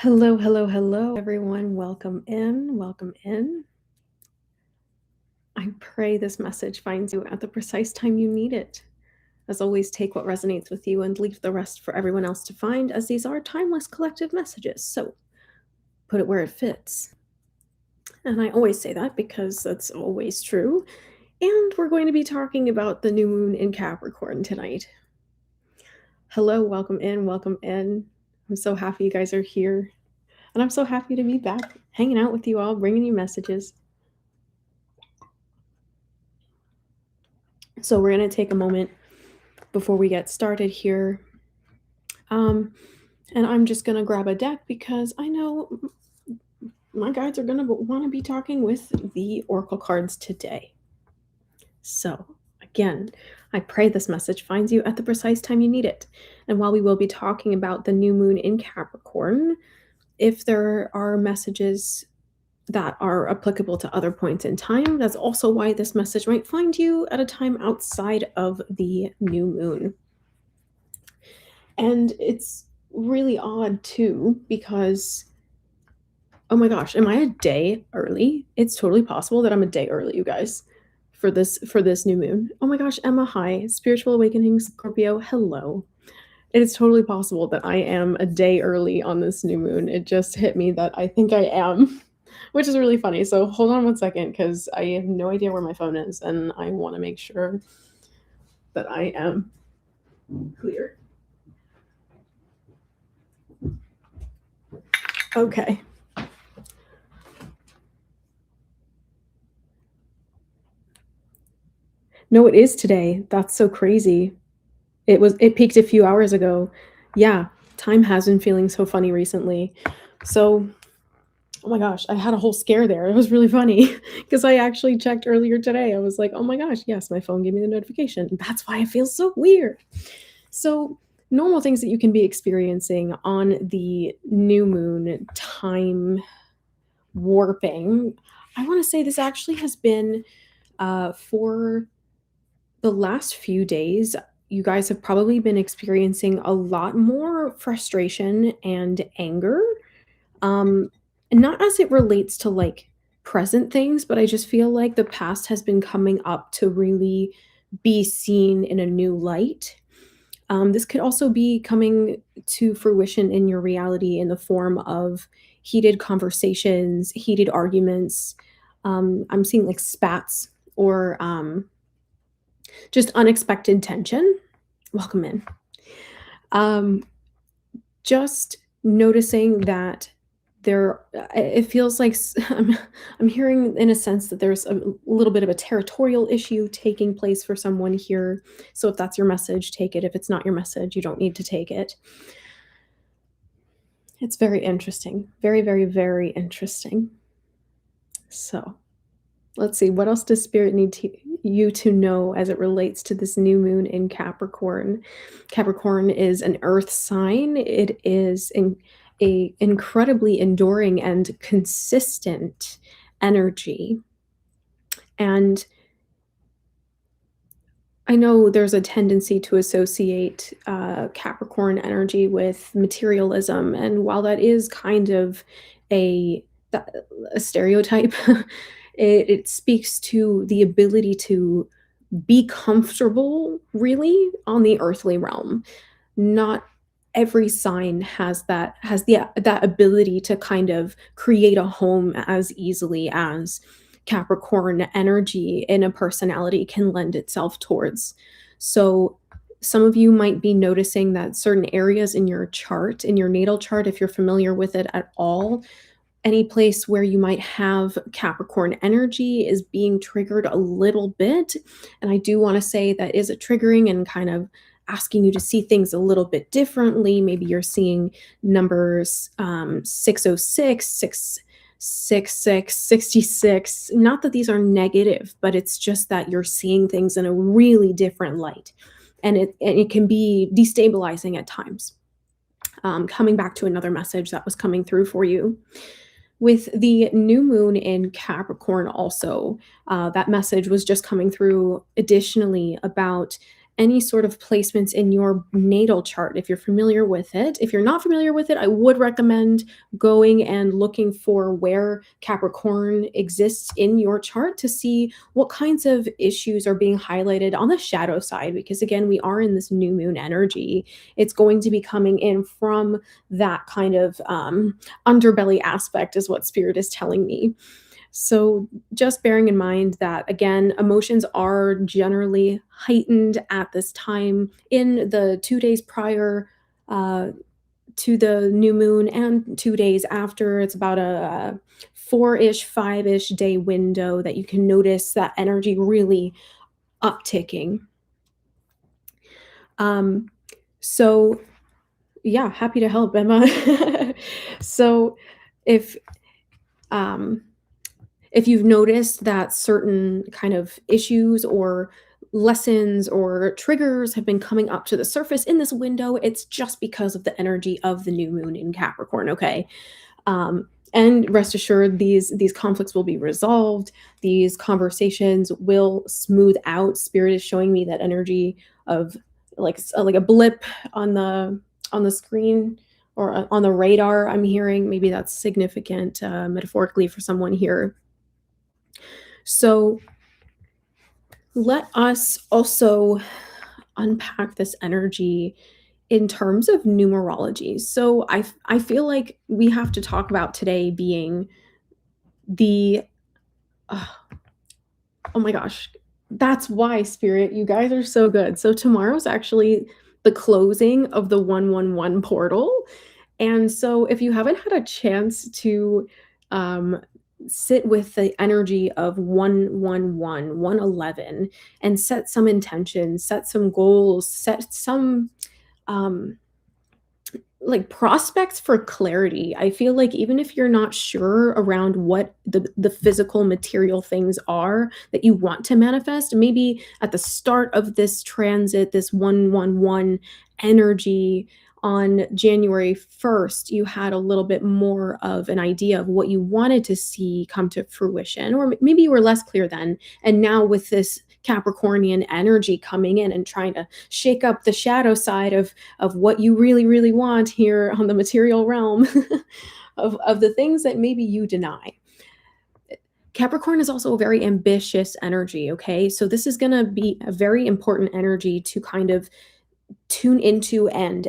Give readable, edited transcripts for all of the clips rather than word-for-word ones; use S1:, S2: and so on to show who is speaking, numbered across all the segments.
S1: Hello, hello, hello, everyone. Welcome in. Welcome in. I pray this message finds you at the precise time you need it. As always, take what resonates with you and leave the rest for everyone else to find, as these are timeless collective messages. So put it where it fits. And I always say that because that's always true. And we're going to be talking about the new moon in Capricorn tonight. Hello, welcome in, welcome in. I'm so happy you guys are here. And I'm so happy to be back hanging out with you all, bringing you messages. So we're going to take a moment before we get started here. And I'm just going to grab a deck because I know my guides are going to want to be talking with the oracle cards today. So again, I pray this message finds you at the precise time you need it. And while we will be talking about the new moon in Capricorn, if there are messages that are applicable to other points in time, that's also why this message might find you at a time outside of the new moon. And it's really odd too, because, oh my gosh, am I a day early? It's totally possible that I'm a day early, you guys, for this new moon. Oh my gosh, Emma, hi. Spiritual Awakening, Scorpio, hello. It is totally possible that I am a day early on this new moon. It just hit me that I think I am, which is really funny. So hold on one second, because I have no idea where my phone is, and I want to make sure that I am clear. Okay. No, it is today. That's so crazy. It peaked a few hours ago. Yeah, time has been feeling so funny recently. So, oh my gosh, I had a whole scare there. It was really funny because I actually checked earlier today. I was like, oh my gosh, yes, my phone gave me the notification. That's why it feels so weird. So, normal things that you can be experiencing on the new moon time warping. I want to say this actually has been for the last few days. You guys have probably been experiencing a lot more frustration and anger. Um, Not as it relates to like present things, but I just feel like the past has been coming up to really be seen in a new light. This could also be coming to fruition in your reality in the form of heated conversations, heated arguments. I'm seeing like spats or just unexpected tension. Welcome in. Just noticing that it feels like I'm hearing in a sense that there's a little bit of a territorial issue taking place for someone here. So if that's your message, take it. If it's not your message, you don't need to take it. It's very interesting. Very, very, very interesting. So let's see. What else does Spirit need you to know as it relates to this new moon in Capricorn? Capricorn is an earth sign. It is a incredibly enduring and consistent energy. And I know there's a tendency to associate Capricorn energy with materialism. And while that is kind of a, a stereotype, it speaks to the ability to be comfortable really on the earthly realm. Not every sign has that ability to kind of create a home as easily as Capricorn energy in a personality can lend itself towards. So some of you might be noticing that certain areas in your chart, in your natal chart, if you're familiar with it at all, any place where you might have Capricorn energy is being triggered a little bit. And I do want to say that is a triggering and kind of asking you to see things a little bit differently. Maybe you're seeing numbers 606, 666, 66. Not that these are negative, but it's just that you're seeing things in a really different light. And it can be destabilizing at times. Coming back to another message that was coming through for you. With the new moon in Capricorn also, that message was just coming through additionally about any sort of placements in your natal chart if you're familiar with it. If you're not familiar with it, I would recommend going and looking for where Capricorn exists in your chart to see what kinds of issues are being highlighted on the shadow side, because again, we are in this new moon energy. It's going to be coming in from that kind of underbelly aspect, is what spirit is telling me. So, just bearing in mind that, again, emotions are generally heightened at this time in the 2 days prior uh, to the new moon and 2 days after. It's about a four-ish, five-ish day window that you can notice that energy really upticking. Um, so, yeah, happy to help, Emma. So, if um, if you've noticed that certain kind of issues or lessons or triggers have been coming up to the surface in this window, it's just because of the energy of the new moon in Capricorn, okay? And rest assured, these conflicts will be resolved. These conversations will smooth out. Spirit is showing me that energy of like a blip on the screen or on the radar. I'm hearing maybe that's significant metaphorically for someone here. So let us also unpack this energy in terms of numerology. So I feel like we have to talk about today being the uh, oh my gosh, that's why, spirit, you guys are so good. So tomorrow's actually the closing of the 111 portal. And so if you haven't had a chance to um sit with the energy of 111, 111, and set some intentions, set some goals, set some um like prospects for clarity. I feel like even if you're not sure around what the physical material things are that you want to manifest, maybe at the start of this transit, this 111 energy on January 1st, you had a little bit more of an idea of what you wanted to see come to fruition, or maybe you were less clear then. And now with this Capricornian energy coming in and trying to shake up the shadow side of what you really, really want here on the material realm, of the things that maybe you deny. Capricorn is also a very ambitious energy, okay? So this is going to be a very important energy to kind of tune into and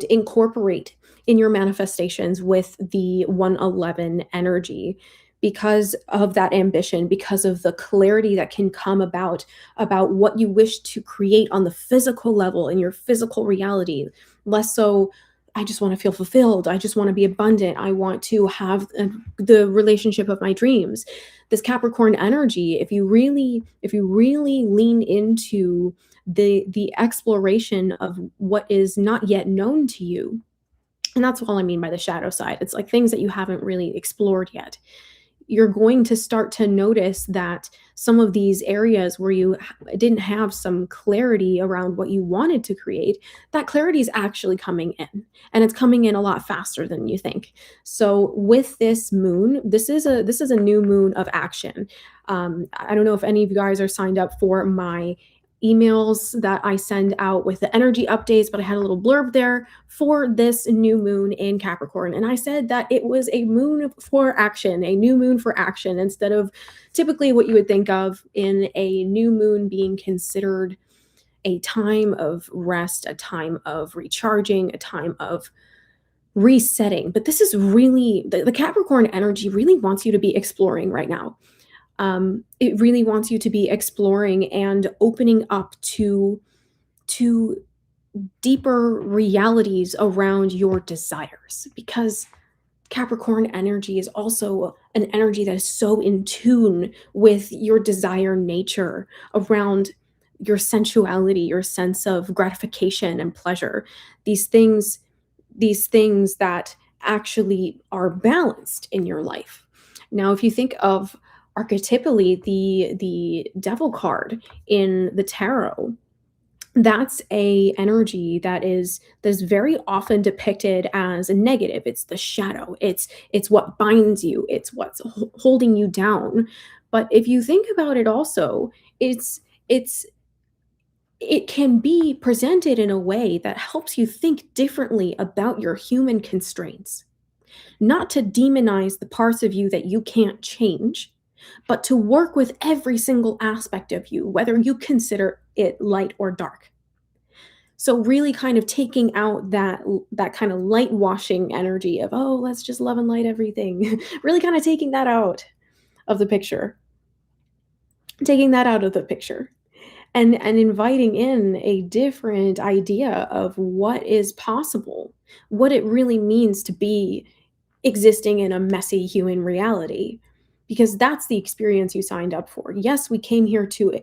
S1: incorporate in your manifestations with the 111 energy, because of that ambition, because of the clarity that can come about what you wish to create on the physical level in your physical reality. Less so, I just want to feel fulfilled, I just want to be abundant, I want to have the relationship of my dreams. This Capricorn energy, if you really lean into the exploration of what is not yet known to you, and that's all I mean by the shadow side, it's like things that you haven't really explored yet, you're going to start to notice that some of these areas where you didn't have some clarity around what you wanted to create, that clarity is actually coming in, and it's coming in a lot faster than you think. So with this moon, this is a new moon of action. I don't know if any of you guys are signed up for my emails that I send out with the energy updates, but I had a little blurb there for this new moon in Capricorn. And I said that it was a moon for action, a new moon for action, instead of typically what you would think of in a new moon being considered a time of rest, a time of recharging, a time of resetting. But this is really the Capricorn energy really wants you to be exploring right now. It really wants you to be exploring and opening up to deeper realities around your desires, because Capricorn energy is also an energy that is so in tune with your desire nature around your sensuality, your sense of gratification and pleasure. These things, these things that actually are balanced in your life. Now, if you think of archetypally the devil card in the tarot, that's a energy that is very often depicted as a negative. It's the shadow, it's what binds you, it's what's holding you down. But if you think about it also, it's it can be presented in a way that helps you think differently about your human constraints, not to demonize the parts of you that you can't change, but to work with every single aspect of you, whether you consider it light or dark. So really kind of taking out that kind of light washing energy of, oh, let's just love and light everything. Really kind of taking that out of the picture. Taking that out of the picture. And inviting in a different idea of what is possible, what it really means to be existing in a messy human reality, because that's the experience you signed up for. Yes, we came here to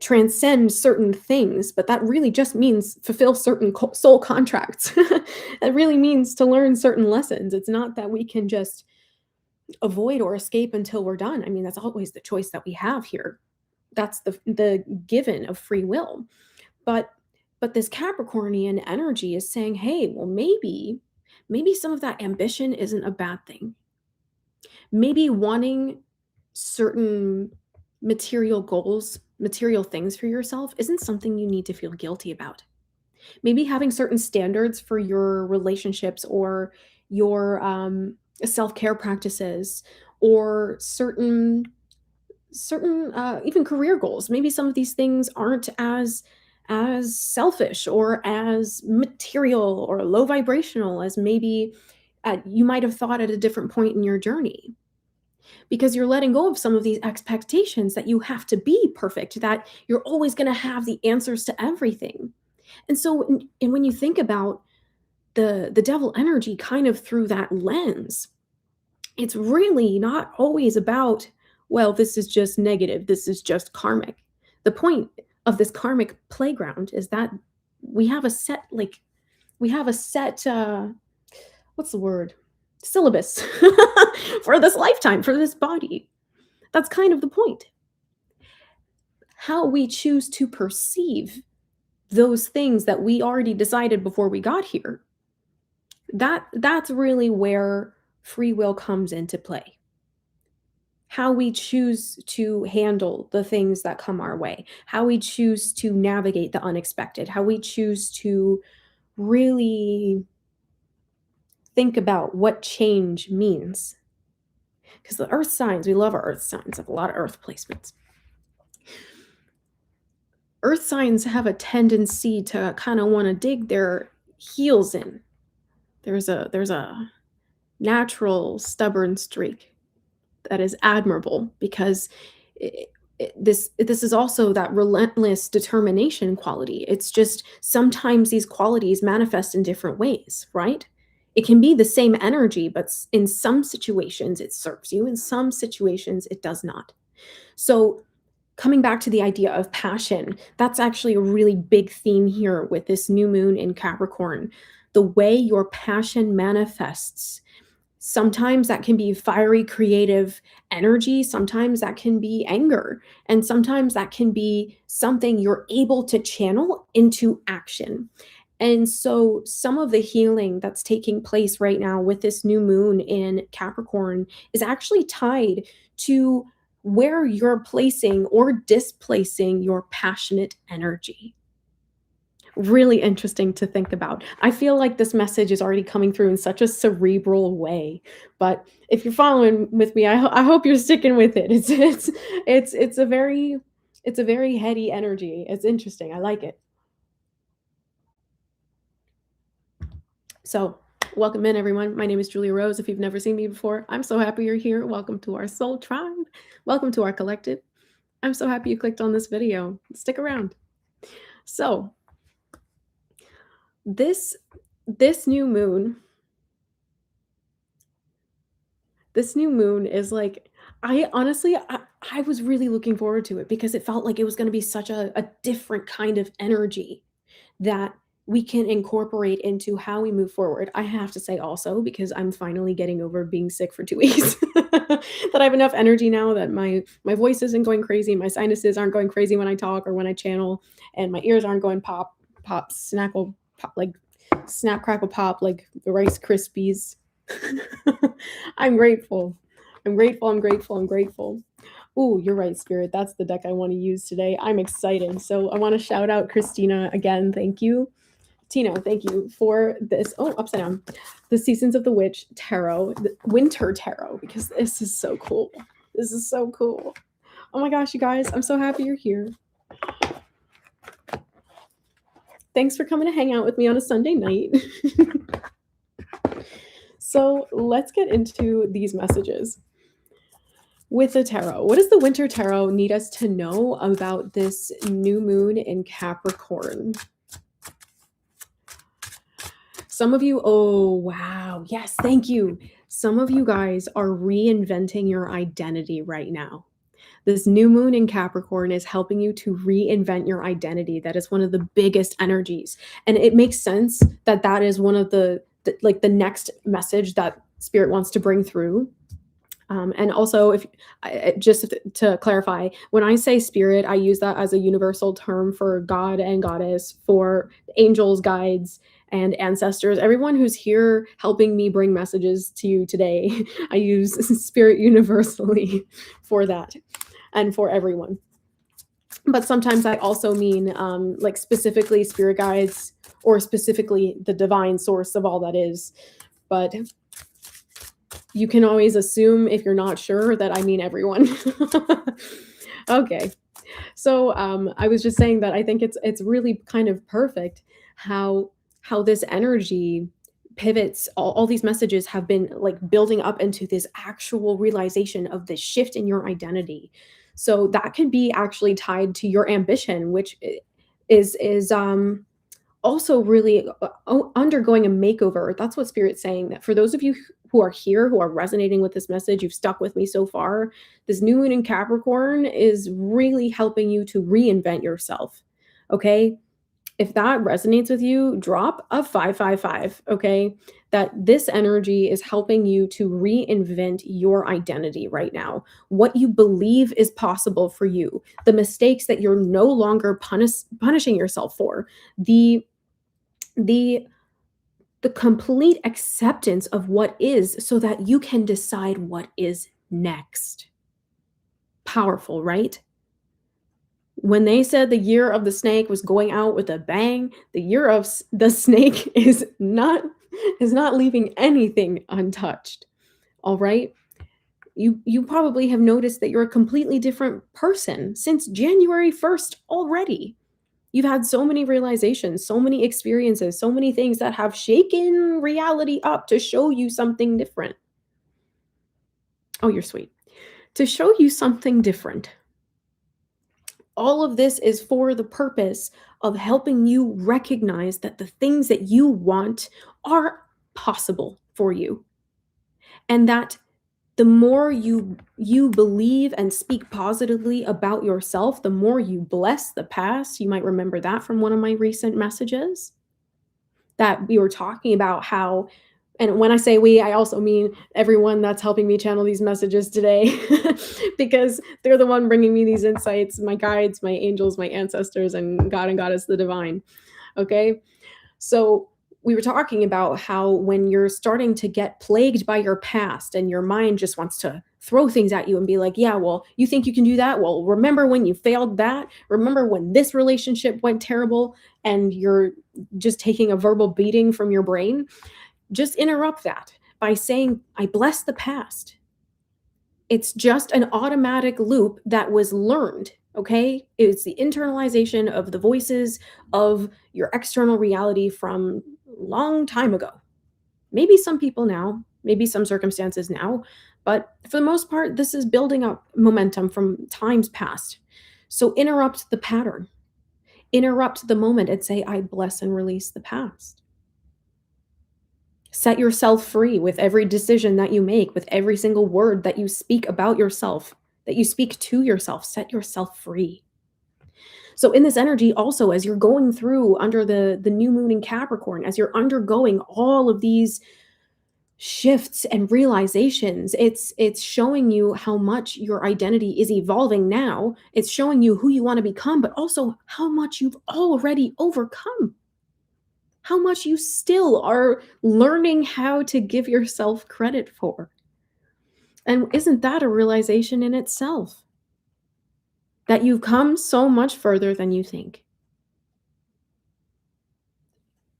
S1: transcend certain things, but that really just means fulfill certain soul contracts. It really means to learn certain lessons. It's not that we can just avoid or escape until we're done. I mean, that's always the choice that we have here. That's the given of free will. But this Capricornian energy is saying, hey, well, maybe some of that ambition isn't a bad thing. Maybe wanting certain material goals, material things for yourself isn't something you need to feel guilty about. Maybe having certain standards for your relationships or your self-care practices, or certain even career goals. Maybe some of these things aren't as selfish or as material or low vibrational as maybe you might have thought at a different point in your journey, because you're letting go of some of these expectations that you have to be perfect, that you're always going to have the answers to everything. And so and when you think about the devil energy kind of through that lens, it's really not always about, well, this is just negative, this is just karmic. The point of this karmic playground is that we have a set, what's the word? Syllabus for this lifetime, for this body. That's kind of the point. How we choose to perceive those things that we already decided before we got here, that's really where free will comes into play. How we choose to handle the things that come our way, how we choose to navigate the unexpected, how we choose to really think about what change means. Because the earth signs, we love our earth signs, have a lot of earth placements. Earth signs have a tendency to kind of want to dig their heels in. There's a natural stubborn streak that is admirable, because this is also that relentless determination quality. It's just sometimes these qualities manifest in different ways, right? It can be the same energy, but in some situations it serves you, in some situations it does not. So coming back to the idea of passion, that's actually a really big theme here with this new moon in Capricorn. The way your passion manifests, sometimes that can be fiery, creative energy. Sometimes that can be anger. And sometimes that can be something you're able to channel into action. And so some of the healing that's taking place right now with this new moon in Capricorn is actually tied to where you're placing or displacing your passionate energy. Really interesting to think about. I feel like this message is already coming through in such a cerebral way, but if you're following with me, I hope you're sticking with it. It's a very heady energy. It's interesting. I like it. So, welcome in everyone. My name is Julia Rose. If you've never seen me before, I'm so happy you're here. Welcome to our soul tribe. Welcome to our collective. I'm so happy you clicked on this video. Stick around. So, this new moon is like, I honestly, I was really looking forward to it, because it felt like it was going to be such a different kind of energy that we can incorporate into how we move forward. I have to say also, because I'm finally getting over being sick for 2 weeks, that I have enough energy now that my voice isn't going crazy, my sinuses aren't going crazy when I talk or when I channel, and my ears aren't going pop, snackle, pop, like snap, crackle, pop, like the Rice Krispies. I'm grateful. I'm grateful. I'm grateful. I'm grateful. Oh, you're right, Spirit. That's the deck I want to use today. I'm excited. So I want to shout out Christina again. Thank you. Tina, thank you for this. Oh, upside down. The Seasons of the Witch Tarot, the Winter Tarot, because this is so cool. This is so cool. Oh my gosh, you guys, I'm so happy you're here. Thanks for coming to hang out with me on a Sunday night. So let's get into these messages. With the tarot, what does the Winter Tarot need us to know about this new moon in Capricorn? Some of you, oh, wow. Yes, thank you. Some of you guys are reinventing your identity right now. This new moon in Capricorn is helping you to reinvent your identity. That is one of the biggest energies. And it makes sense that that is one of the next message that Spirit wants to bring through. And also, if just to clarify, when I say spirit, I use that as a universal term for God and Goddess, for angels, guides, and ancestors. Everyone who's here helping me bring messages to you today, I use spirit universally for that and for everyone. But sometimes I also mean like specifically spirit guides or specifically the divine source of all that is. But you can always assume, if you're not sure, that I mean everyone. Okay. So I was just saying that I think it's really kind of perfect how this energy pivots. All these messages have been like building up into this actual realization of the shift in your identity. So that can be actually tied to your ambition, which is also really undergoing a makeover. That's what Spirit's saying. That for those of you who are here, who are resonating with this message, you've stuck with me so far, this new moon in Capricorn is really helping you to reinvent yourself. Okay? If that resonates with you, drop a 555, okay? That this energy is helping you to reinvent your identity right now. What you believe is possible for you, the mistakes that you're no longer punishing yourself for, the complete acceptance of what is so that you can decide what is next. Powerful, right? When they said the year of the snake was going out with a bang, the year of the snake is not leaving anything untouched. All right? You probably have noticed that you're a completely different person since January 1st already. You've had so many realizations, so many experiences, so many things that have shaken reality up to show you something different. Oh, you're sweet. To show you something different. All of this is for the purpose of helping you recognize that the things that you want are possible for you. And that the more you believe and speak positively about yourself, the more you bless the past. You might remember that from one of my recent messages, that we were talking about how, and when I say we, I also mean everyone that's helping me channel these messages today, because they're the one bringing me these insights, my guides, my angels, my ancestors, and God and Goddess, the divine. Okay. So we were talking about how when you're starting to get plagued by your past and your mind just wants to throw things at you and be like, yeah, well, you think you can do that? Well, remember when you failed that? Remember when this relationship went terrible? And you're just taking a verbal beating from your brain. Just interrupt that by saying, I bless the past. It's just an automatic loop that was learned. Okay. It's the internalization of the voices of your external reality from long time ago. Maybe some people now, maybe some circumstances now, but for the most part, this is building up momentum from times past. So interrupt the pattern, interrupt the moment and say, I bless and release the past. Set yourself free with every decision that you make, with every single word that you speak about yourself, that you speak to yourself. Set yourself free. So in this energy also, as you're going through under the new moon in Capricorn, as you're undergoing all of these shifts and realizations, it's showing you how much your identity is evolving now. It's showing you who you want to become, but also how much you've already overcome. How much you still are learning how to give yourself credit for. And isn't that a realization in itself? that you've come so much further than you think.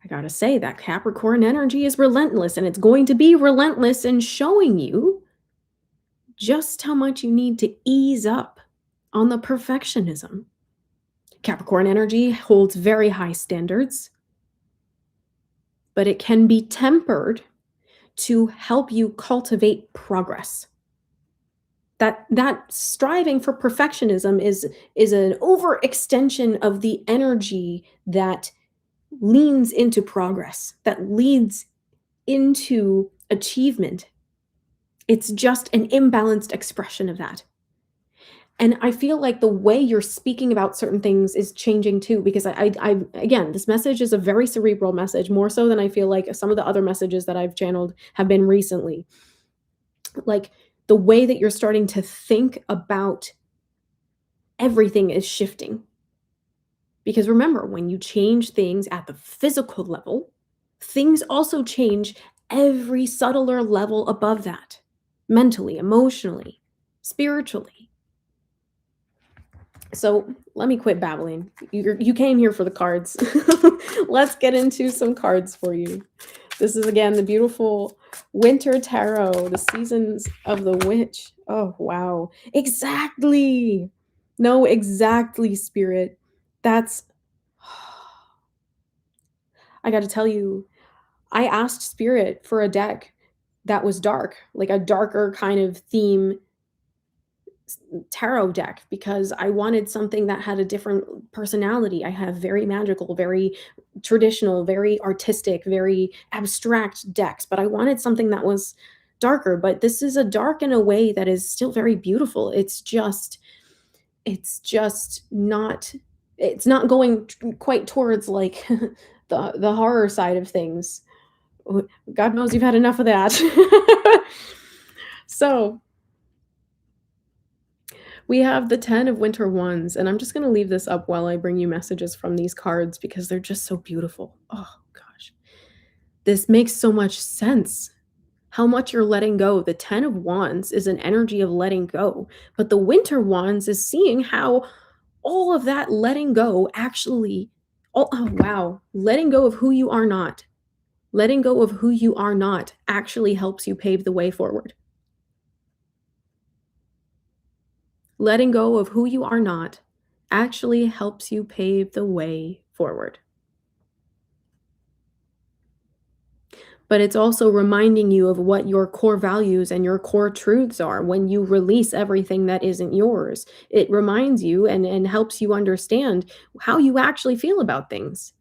S1: I gotta say, that Capricorn energy is relentless, and it's going to be relentless in showing you just how much you need to ease up on the perfectionism. Capricorn energy holds very high standards, but it can be tempered to help you cultivate progress. That striving for perfectionism is an overextension of the energy that leans into progress, that leads into achievement. It's just an imbalanced expression of that. And I feel like the way you're speaking about certain things is changing too, because again, this message is a very cerebral message, more so than I feel like some of the other messages that I've channeled have been recently. Like, the way that you're starting to think about everything is shifting. Because remember, when you change things at the physical level, things also change every subtler level above that, mentally, emotionally, spiritually. So let me quit babbling. You came here for the cards. Let's get into some cards for you. This is, again, the beautiful Winter Tarot, the Seasons of the Witch. Oh, wow. Exactly. No, exactly, Spirit. That's, I got to tell you, I asked Spirit for a deck that was dark, like a darker kind of theme tarot deck, because I wanted something that had a different personality. I have very magical, very traditional, very artistic, very abstract decks, but I wanted something that was darker. But this is a dark in a way that is still very beautiful. It's just not it's not going quite towards like the horror side of things. God knows you've had enough of that. So we have the 10 of Winter Wands, and I'm just going to leave this up while I bring you messages from these cards because they're just so beautiful. Oh, gosh. This makes so much sense. How much you're letting go. The 10 of Wands is an energy of letting go, but the Winter Wands is seeing how all of that letting go actually, oh, wow, letting go of who you are not. Letting go of who you are not actually helps you pave the way forward. Letting go of who you are not actually helps you pave the way forward. But it's also reminding you of what your core values and your core truths are when you release everything that isn't yours. It reminds you and helps you understand how you actually feel about things.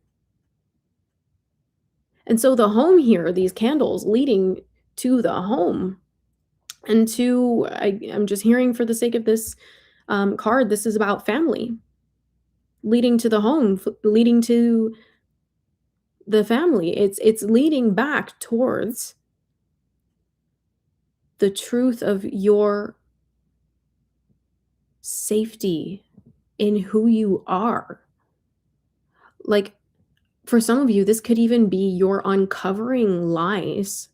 S1: And so the home here, these candles leading to the home, and I'm just hearing for the sake of this card, this is about family, leading to the home, leading to the family. It's leading back towards the truth of your safety in who you are. Like, for some of you, this could even be you're uncovering lies.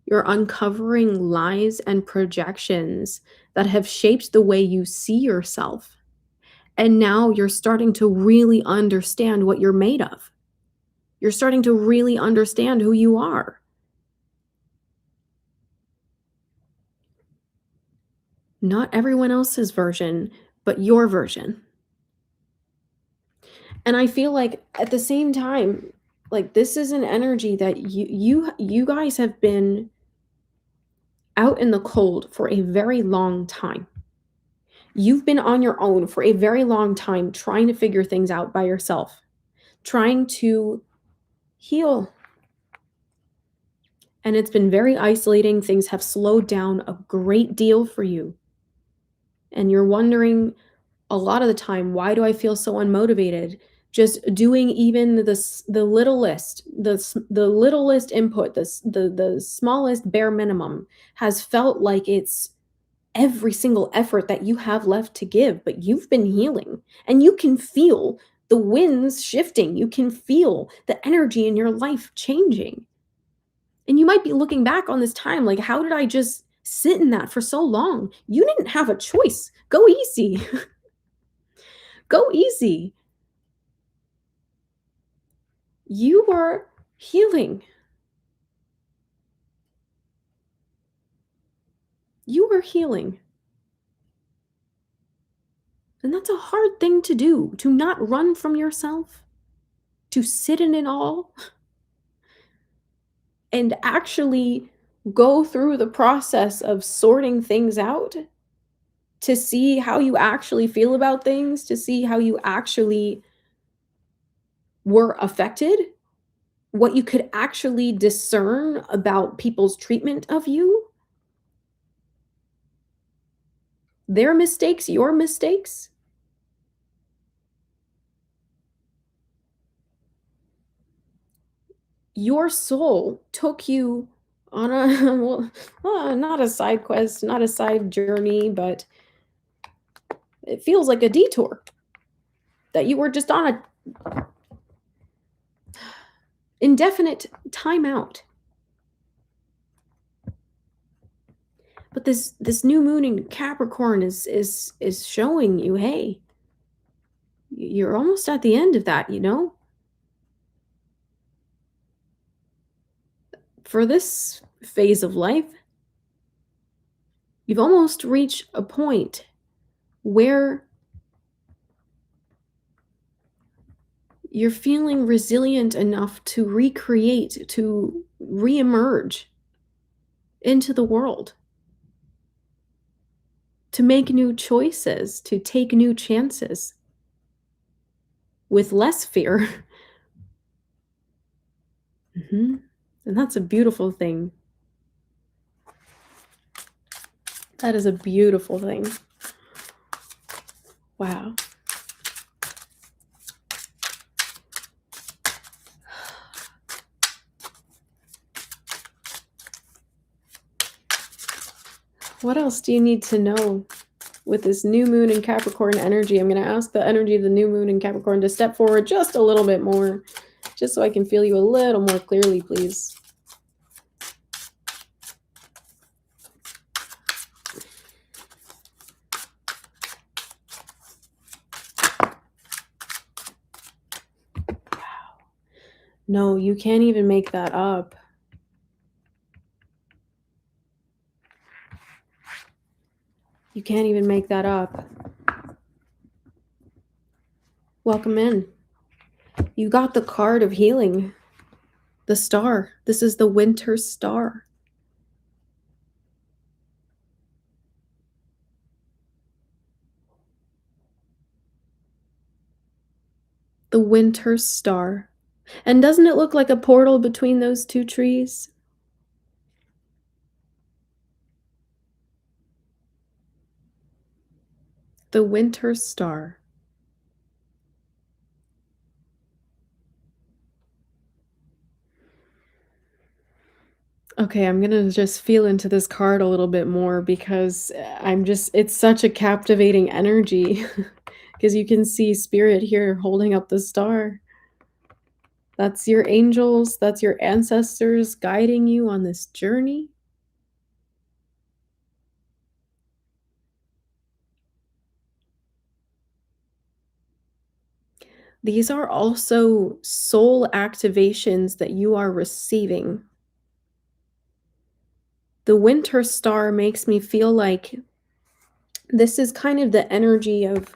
S1: You're uncovering lies and projections that have shaped the way you see yourself. And now you're starting to really understand what you're made of. You're starting to really understand who you are. Not everyone else's version, but your version. And I feel like at the same time, like, this is an energy that you guys have been out in the cold for a very long time. You've been on your own for a very long time trying to figure things out by yourself, trying to heal. And it's been very isolating. Things have slowed down a great deal for you. And you're wondering a lot of the time, why do I feel so unmotivated? Just doing even the littlest, the littlest input, the smallest bare minimum has felt like it's every single effort that you have left to give. But you've been healing, and you can feel the winds shifting. You can feel the energy in your life changing. And you might be looking back on this time like, how did I just sit in that for so long? You didn't have a choice. Go easy. Go easy. You are healing. You are healing. And that's a hard thing to do, to not run from yourself, to sit in it all, and actually go through the process of sorting things out to see how you actually feel about things, to see how you actually were affected, what you could actually discern about people's treatment of you, their mistakes, your mistakes. Your soul took you on a well, not a side quest, not a side journey, but it feels like a detour that you were just on a indefinite timeout. But this new moon in Capricorn is showing you, hey, you're almost at the end of that, you know? For this phase of life, you've almost reached a point where you're feeling resilient enough to recreate, to reemerge into the world, to make new choices, to take new chances with less fear. Mhm. And that's a beautiful thing. That is a beautiful thing. Wow. What else do you need to know with this new moon in Capricorn energy? I'm going to ask the energy of the new moon in Capricorn to step forward just a little bit more, just so I can feel you a little more clearly, please. No, you can't even make that up. You can't even make that up. Welcome in. You got the card of healing. The star. This is the winter star. The winter star. And doesn't it look like a portal between those two trees? The winter star. Okay, I'm gonna just feel into this card a little bit more because it's such a captivating energy because you can see spirit here holding up the star. That's your angels, that's your ancestors guiding you on this journey. These are also soul activations that you are receiving. The winter star makes me feel like this is kind of the energy of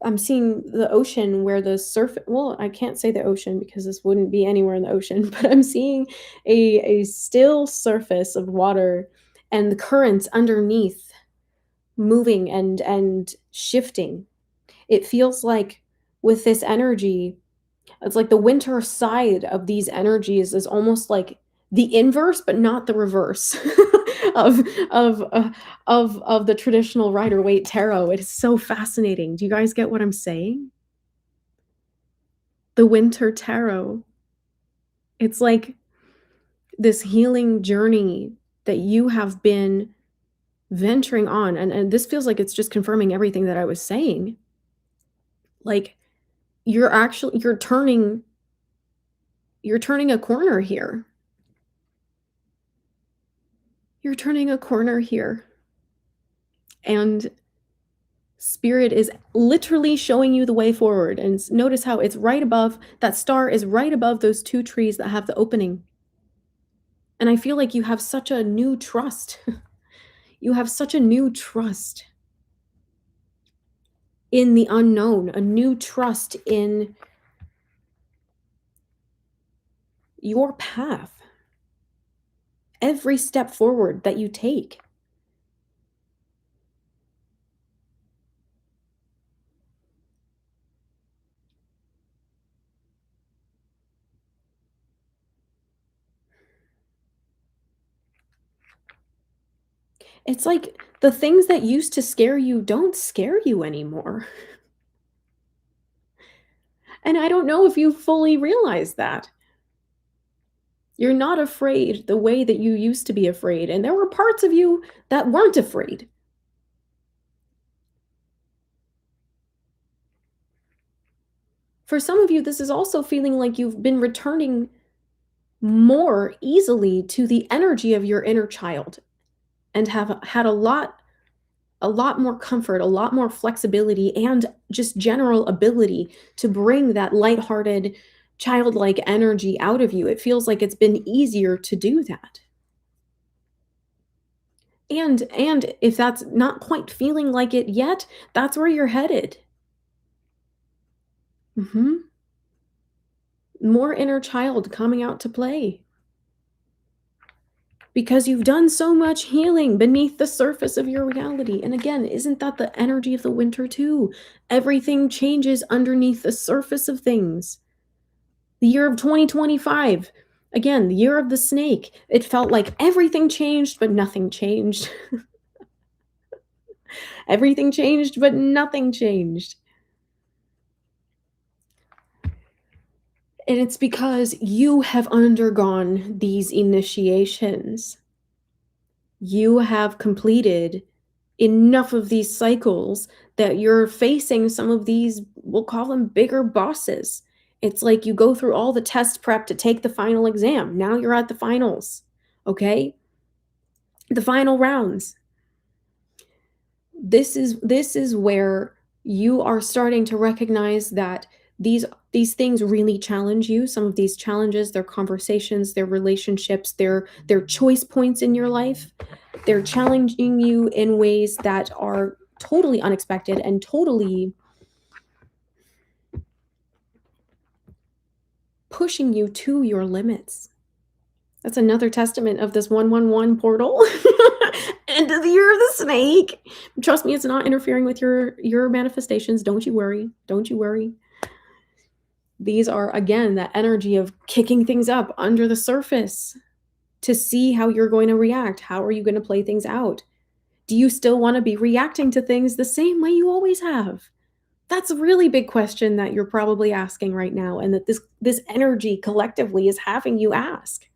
S1: I'm seeing the ocean where the well, I can't say the ocean because this wouldn't be anywhere in the ocean, but I'm seeing a still surface of water and the currents underneath moving and shifting. It feels like with this energy, it's like the winter side of these energies is almost like the inverse, but not the reverse of of uh, of the traditional Rider-Waite tarot. It is so fascinating. Do you guys get what I'm saying? The winter tarot. It's like this healing journey that you have been venturing on, and this feels like it's just confirming everything that I was saying. Like you're turning a corner here. You're turning a corner here. And Spirit is literally showing you the way forward. And notice how it's right above, that star is right above those two trees that have the opening. And I feel like you have such a new trust. You have such a new trust in the unknown, a new trust in your path, every step forward that you take. It's like the things that used to scare you don't scare you anymore. And I don't know if you fully realize that. You're not afraid the way that you used to be afraid, and there were parts of you that weren't afraid. For some of you, this is also feeling like you've been returning more easily to the energy of your inner child and have had a lot more comfort, a lot more flexibility, and just general ability to bring that lighthearted, childlike energy out of you. It feels like it's been easier to do that. And if that's not quite feeling like it yet, that's where you're headed. Mhm. More inner child coming out to play. Because you've done so much healing beneath the surface of your reality. And again, isn't that the energy of the winter too? Everything changes underneath the surface of things. The year of 2025, again, the year of the snake, it felt like everything changed, but nothing changed. Everything changed, but nothing changed. And it's because you have undergone these initiations. You have completed enough of these cycles that you're facing some of these, we'll call them bigger bosses. It's like you go through all the test prep to take the final exam. Now you're at the finals, okay? The final rounds. This is where you are starting to recognize that these things really challenge you. Some of these challenges, their conversations, their relationships, their choice points in your life, they're challenging you in ways that are totally unexpected and totally pushing you to your limits. That's another testament of this 111 portal. End of the year of the snake. Trust me, it's not interfering with your manifestations. Don't you worry. Don't you worry. These are, again, that energy of kicking things up under the surface to see how you're going to react. How are you going to play things out? Do you still want to be reacting to things the same way you always have? That's a really big question that you're probably asking right now, and that this energy collectively is having you ask.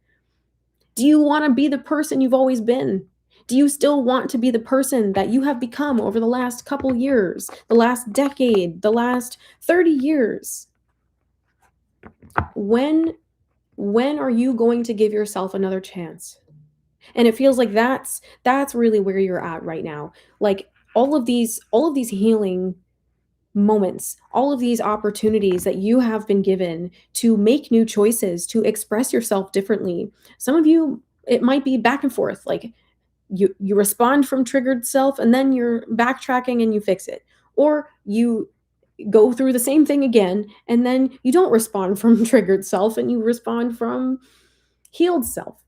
S1: Do you want to be the person you've always been? Do you still want to be the person that you have become over the last couple years, the last decade, the last 30 years? When are you going to give yourself another chance? And it feels like that's really where you're at right now. Like all of these healing moments, all of these opportunities that you have been given to make new choices, to express yourself differently. Some of you, it might be back and forth. Like you respond from triggered self and then you're backtracking and you fix it. Or you go through the same thing again and then you don't respond from triggered self and you respond from healed self.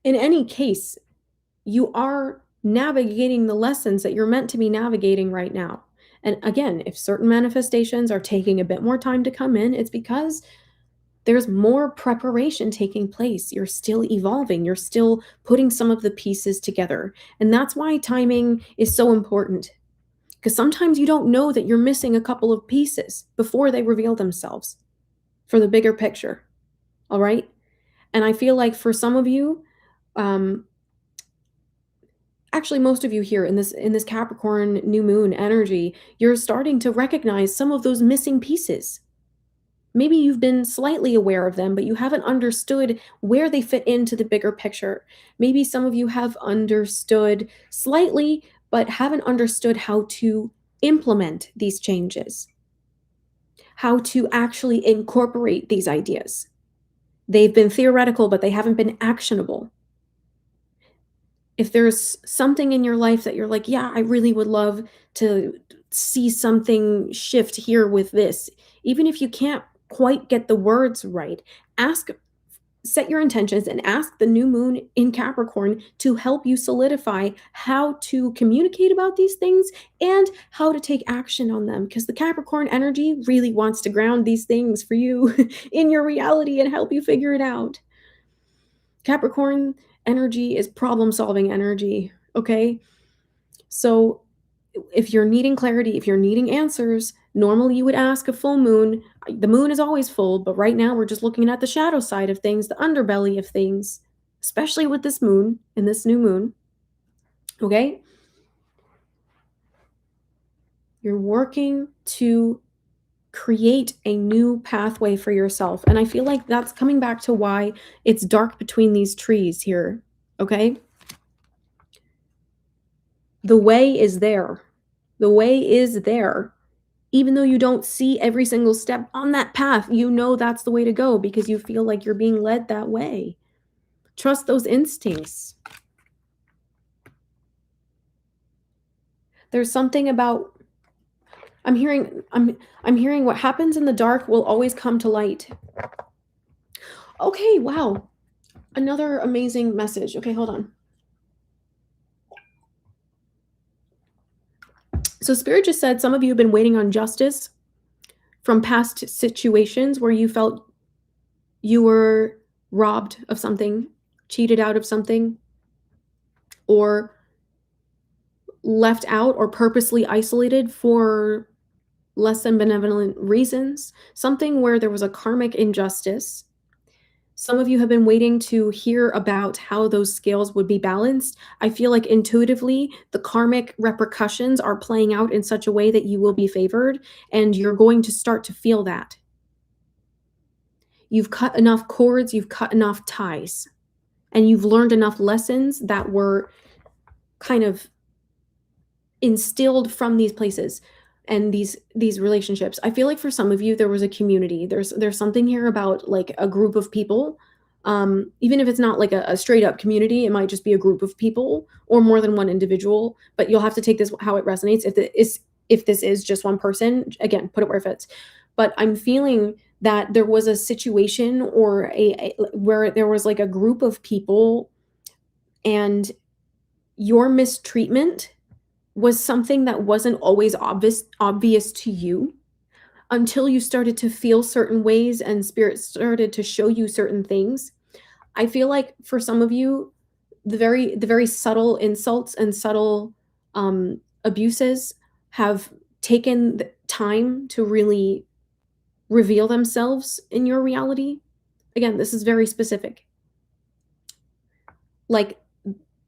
S1: In any case, you are navigating the lessons that you're meant to be navigating right now. And again, if certain manifestations are taking a bit more time to come in, it's because there's more preparation taking place. You're still evolving, you're still putting some of the pieces together. And that's why timing is so important. Because sometimes you don't know that you're missing a couple of pieces before they reveal themselves for the bigger picture. All right? And I feel like for some of you, um, actually most of you here in this Capricorn new moon energy, you're starting to recognize some of those missing pieces. Maybe you've been slightly aware of them, but you haven't understood where they fit into the bigger picture. Maybe some of you have understood slightly, but haven't understood how to implement these changes, how to actually incorporate these ideas. They've been theoretical, but they haven't been actionable. If there's something in your life that you're like, yeah, I really would love to see something shift here with this, even if you can't quite get the words right, ask, set your intentions and ask the new moon in Capricorn to help you solidify how to communicate about these things and how to take action on them. Because the Capricorn energy really wants to ground these things for you in your reality and help you figure it out. Capricorn energy is problem solving energy. Okay. So if you're needing clarity, if you're needing answers, normally you would ask a full moon. The moon is always full, but right now we're just looking at the shadow side of things, the underbelly of things, especially with this moon and this new moon. Okay? You're working to create a new pathway for yourself. And I feel like that's coming back to why it's dark between these trees here. Okay? The way is there. The way is there. Even though you don't see every single step on that path, you know that's the way to go because you feel like you're being led that way. Trust those instincts. There's something about I'm hearing what happens in the dark will always come to light. Okay, wow. Another amazing message. Okay, hold on. So Spirit just said some of you have been waiting on justice from past situations where you felt you were robbed of something, cheated out of something, or left out or purposely isolated for less than benevolent reasons, something where there was a karmic injustice. Some of you have been waiting to hear about how those scales would be balanced. I feel like intuitively the karmic repercussions are playing out in such a way that you will be favored, and you're going to start to feel that. You've cut enough cords, you've cut enough ties, and you've learned enough lessons that were kind of instilled from these places and these relationships. I feel like for some of you there was a community. There's something here about like a group of people. Even if it's not like a straight up community, it might just be a group of people or more than one individual. But you'll have to take this how it resonates. If this is just one person, again, put it where it fits. But I'm feeling that there was a situation or a where there was like a group of people, and your mistreatment was something that wasn't always obvious to you until you started to feel certain ways and Spirit started to show you certain things. I feel like for some of you, the very subtle insults and subtle abuses have taken the time to really reveal themselves in your reality. Again, this is very specific. Like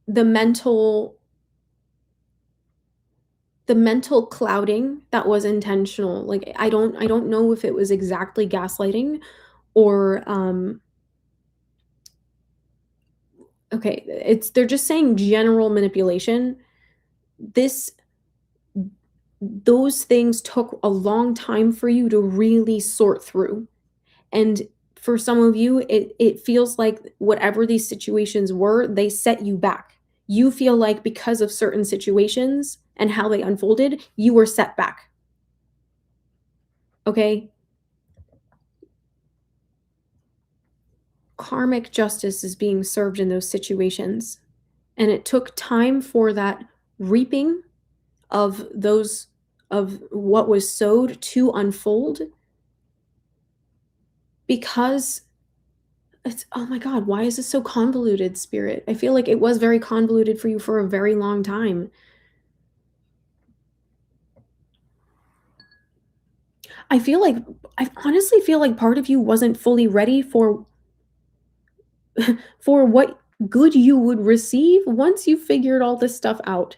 S1: the mental clouding that was intentional. Like I don't know if it was exactly gaslighting or okay, they're just saying general manipulation. This Those things took a long time for you to really sort through. And for some of you, it feels like whatever these situations were, they set you back. You feel like because of certain situations and how they unfolded, you were set back. Okay? Karmic justice is being served in those situations. And it took time for that reaping of what was sowed to unfold, because it's, oh my God, why is this so convoluted, Spirit? I feel like it was very convoluted for you for a very long time. I honestly feel like part of you wasn't fully ready for for what good you would receive once you figured all this stuff out.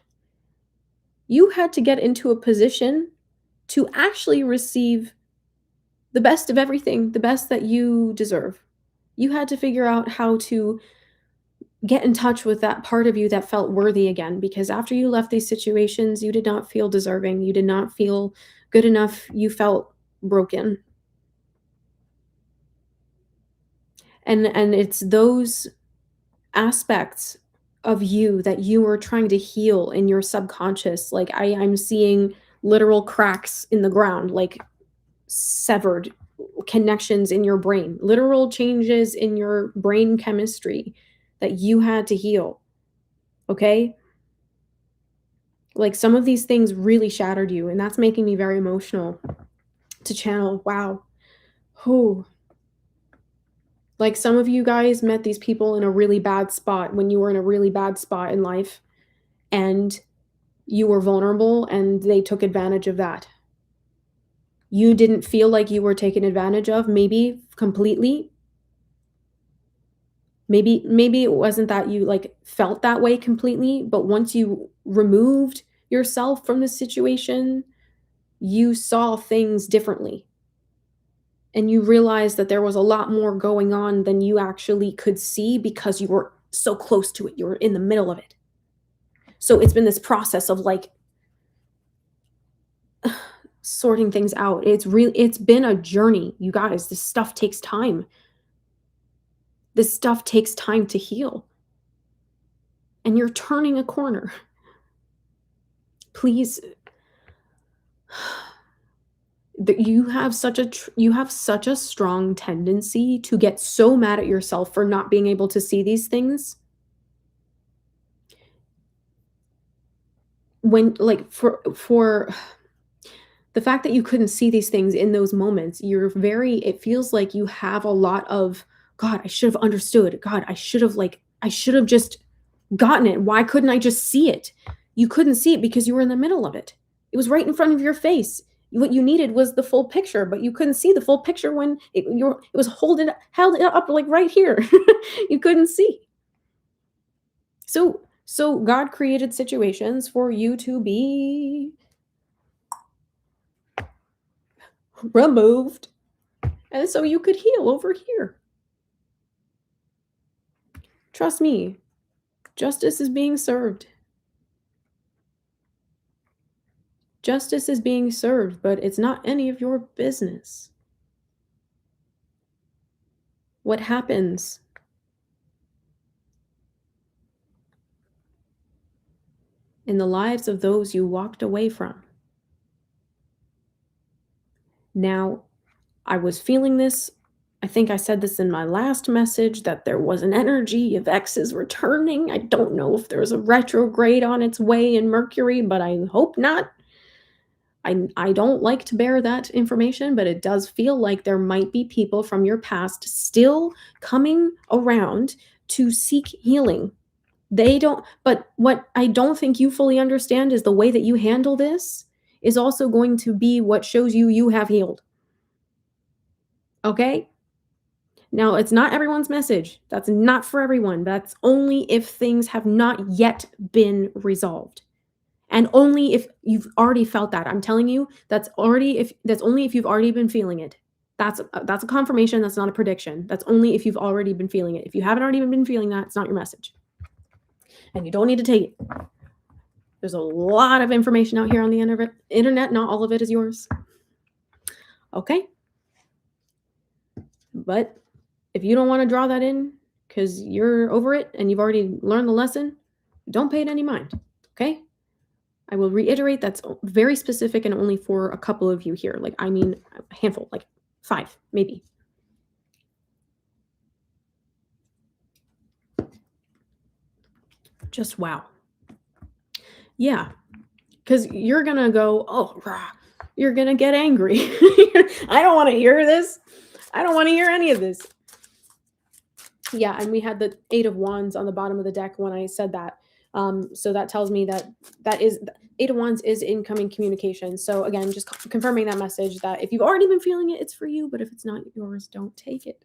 S1: You had to get into a position to actually receive the best of everything, the best that you deserve. You had to figure out how to get in touch with that part of you that felt worthy again, because after you left these situations, you did not feel deserving. You did not feel good enough. You felt broken. And it's those aspects of you that you are trying to heal in your subconscious. Like I'm seeing literal cracks in the ground, like severed connections in your brain, literal changes in your brain chemistry that you had to heal. Okay? Like some of these things really shattered you, and that's making me very emotional to channel. Wow. Who? Like some of you guys met these people in a really bad spot when you were in a really bad spot in life, and you were vulnerable and they took advantage of that. You didn't feel like you were taken advantage of, maybe completely. Maybe it wasn't that you like felt that way completely, but once you removed yourself from the situation, you saw things differently. And you realized that there was a lot more going on than you actually could see because you were so close to it. You were in the middle of it. So it's been this process of like sorting things out. It's been a journey, you guys. This stuff takes time. This stuff takes time to heal. And you're turning a corner. Please, you have such a strong tendency to get so mad at yourself for not being able to see these things. When like for the fact that you couldn't see these things in those moments, it feels like you have a lot of, God, I should have understood. God, I should have just gotten it. Why couldn't I just see it? You couldn't see it because you were in the middle of it. It was right in front of your face. What you needed was the full picture, but you couldn't see the full picture when it was held up like right here. You couldn't see. So God created situations for you to be removed, and so you could heal over here. Trust me, justice is being served. Justice is being served, but it's not any of your business. What happens in the lives of those you walked away from? Now, I was feeling this. I think I said this in my last message, that there was an energy of exes returning. I don't know if there's a retrograde on its way in Mercury, but I hope not. I don't like to bear that information, but it does feel like there might be people from your past still coming around to seek healing. But what I don't think you fully understand is the way that you handle this is also going to be what shows you have healed. Okay? Now, it's not everyone's message. That's not for everyone. That's only if things have not yet been resolved. And only if you've already felt that. I'm telling you, that's only if you've already been feeling it. That's a confirmation. That's not a prediction. That's only if you've already been feeling it. If you haven't already been feeling that, it's not your message. And you don't need to take it. There's a lot of information out here on the internet. Not all of it is yours. Okay? But if you don't want to draw that in because you're over it and you've already learned the lesson, don't pay it any mind. Okay? I will reiterate, that's very specific and only for a couple of you here. Like, I mean, a handful, like 5, maybe. Just wow. Yeah. Because you're going to go, oh, rah, you're going to get angry. I don't want to hear this. I don't want to hear any of this. Yeah, and we had the 8 of Wands on the bottom of the deck when I said that. So that tells me that is 8 of Wands is incoming communication. So again, just confirming that message that if you've already been feeling it, it's for you. But if it's not yours, don't take it.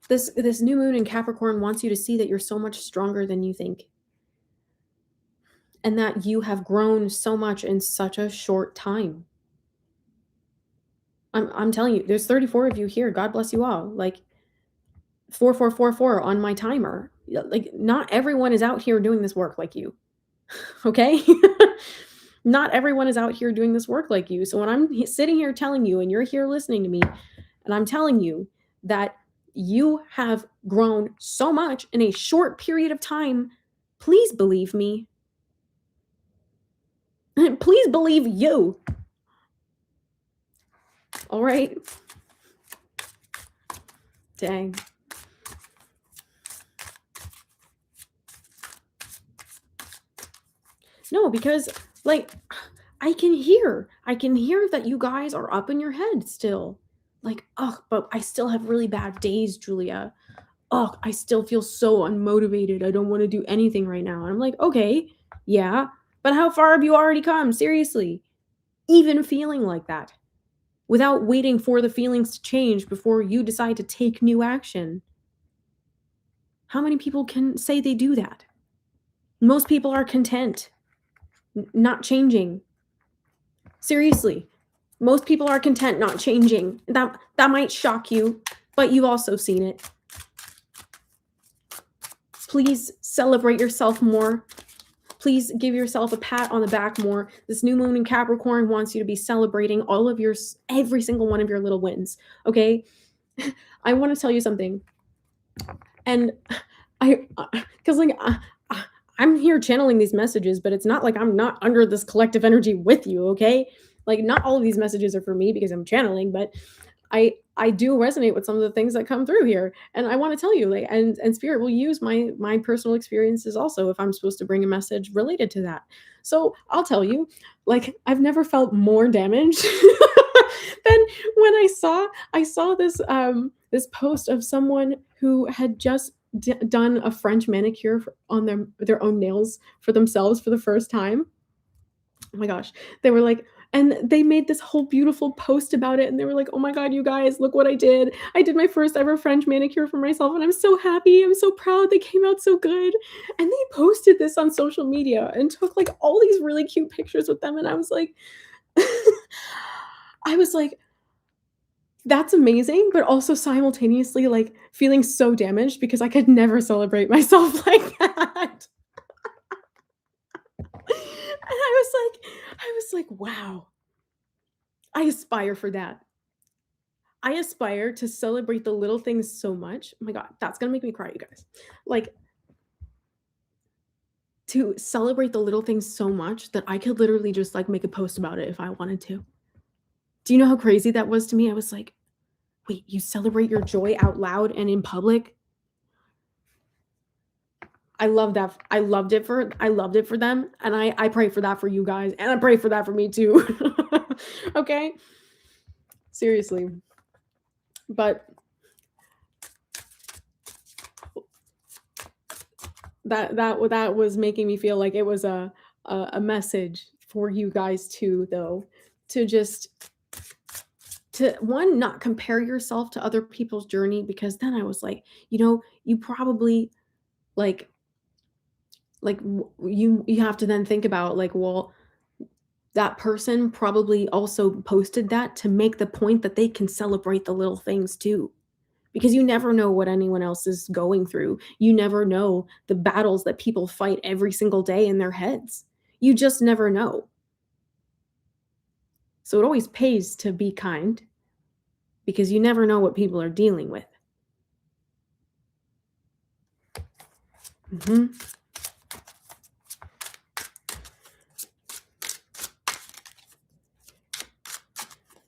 S1: This new moon in Capricorn wants you to see that you're so much stronger than you think. And that you have grown so much in such a short time. I'm telling you, there's 34 of you here. God bless you all. Like 4444 on my timer. Like, not everyone is out here doing this work like you. Okay? Not everyone is out here doing this work like you. So when I'm sitting here telling you, and you're here listening to me, and I'm telling you that you have grown so much in a short period of time, please believe me. Please believe you. All right? Dang. No, because like I can hear that you guys are up in your head still. Like, oh, but I still have really bad days, Julia. Oh, I still feel so unmotivated. I don't want to do anything right now. And I'm like, okay, yeah, but how far have you already come? Seriously, even feeling like that without waiting for the feelings to change before you decide to take new action. How many people can say they do that? Most people are content, not changing. Seriously, most people are content not changing. That might shock you, but you've also seen it. Please celebrate yourself more. Please give yourself a pat on the back more. This new moon in Capricorn wants you to be celebrating all of every single one of your little wins. Okay? I want to tell you something. And because I'm here channeling these messages, but it's not like I'm not under this collective energy with you, okay? Like, not all of these messages are for me because I'm channeling, but I do resonate with some of the things that come through here, and I want to tell you, like, and spirit will use my personal experiences also if I'm supposed to bring a message related to that. So I'll tell you, like, I've never felt more damaged than when I saw this post of someone who had just done a French manicure on their own nails for themselves for the first time. Oh my gosh. They were like, and they made this whole beautiful post about it, and they were like, "Oh my god, you guys, look what I did. I did my first ever French manicure for myself, and I'm so happy. I'm so proud. They came out so good." And they posted this on social media and took like all these really cute pictures with them, and I was like I was like, that's amazing, but also simultaneously like feeling so damaged because I could never celebrate myself like that. And I was like, wow, I aspire for that. I aspire to celebrate the little things so much. Oh my god, that's gonna make me cry, you guys. Like, to celebrate the little things so much that I could literally just like make a post about it if I wanted to. Do you know how crazy that was to me? I was like, wait, you celebrate your joy out loud and in public? I love that. I loved it for them, and I pray for that for you guys, and I pray for that for me too. Okay? Seriously. But that was making me feel like it was a message for you guys too, though, to just to one, not compare yourself to other people's journey, because then I was like, you probably like you have to then think about like, well, that person probably also posted that to make the point that they can celebrate the little things too, because you never know what anyone else is going through. You never know the battles that people fight every single day in their heads. You just never know. So it always pays to be kind, because you never know what people are dealing with. Mm-hmm.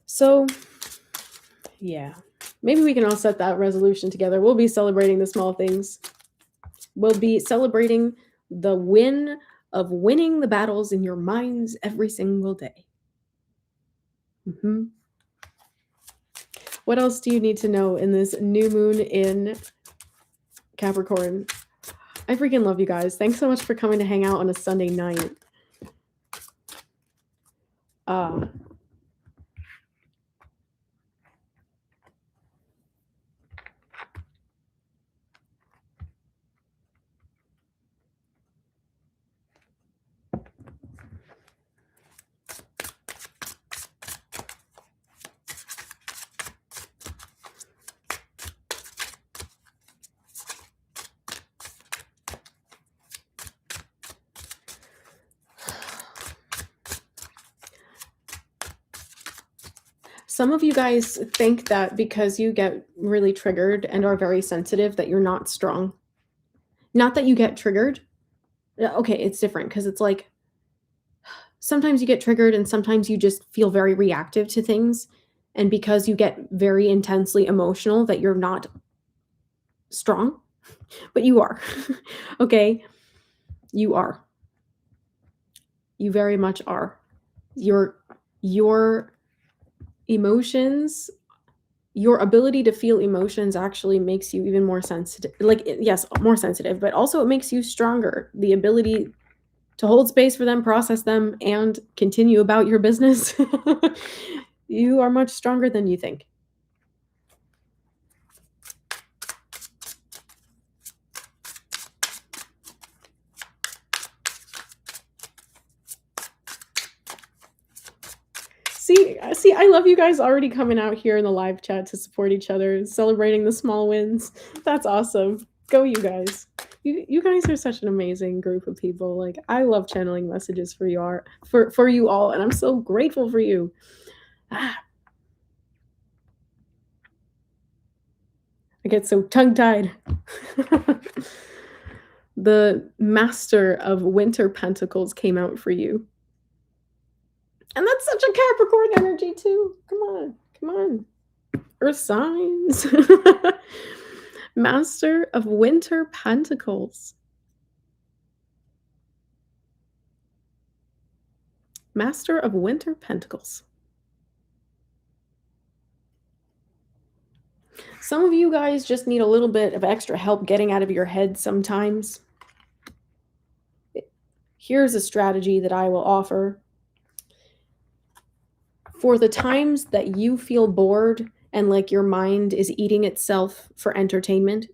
S1: So, yeah, maybe we can all set that resolution together. We'll be celebrating the small things. We'll be celebrating the win of winning the battles in your minds every single day. Mm-hmm. What else do you need to know in this new moon in Capricorn? I freaking love you guys. Thanks so much for coming to hang out on a Sunday night. Some of you guys think that because you get really triggered and are very sensitive that you're not strong. Not that you get triggered. Okay, it's different because it's like sometimes you get triggered and sometimes you just feel very reactive to things. And because you get very intensely emotional, that you're not strong, but you are. Okay, you are. You very much are. Your emotions, your ability to feel emotions actually makes you even more sensitive. Like, yes, more sensitive, but also it makes you stronger. The ability to hold space for them, process them, and continue about your business. You are much stronger than you think. See, I love you guys already coming out here in the live chat to support each other, celebrating the small wins. That's awesome. Go, you guys. You guys are such an amazing group of people. Like, I love channeling messages for you all, and I'm so grateful for you. I get so tongue-tied. The Master of Winter Pentacles came out for you. And that's such a Capricorn energy too. Come on. Earth signs. Master of Winter Pentacles. Master of Winter Pentacles. Some of you guys just need a little bit of extra help getting out of your head sometimes. Here's a strategy that I will offer. For the times that you feel bored and like your mind is eating itself for entertainment,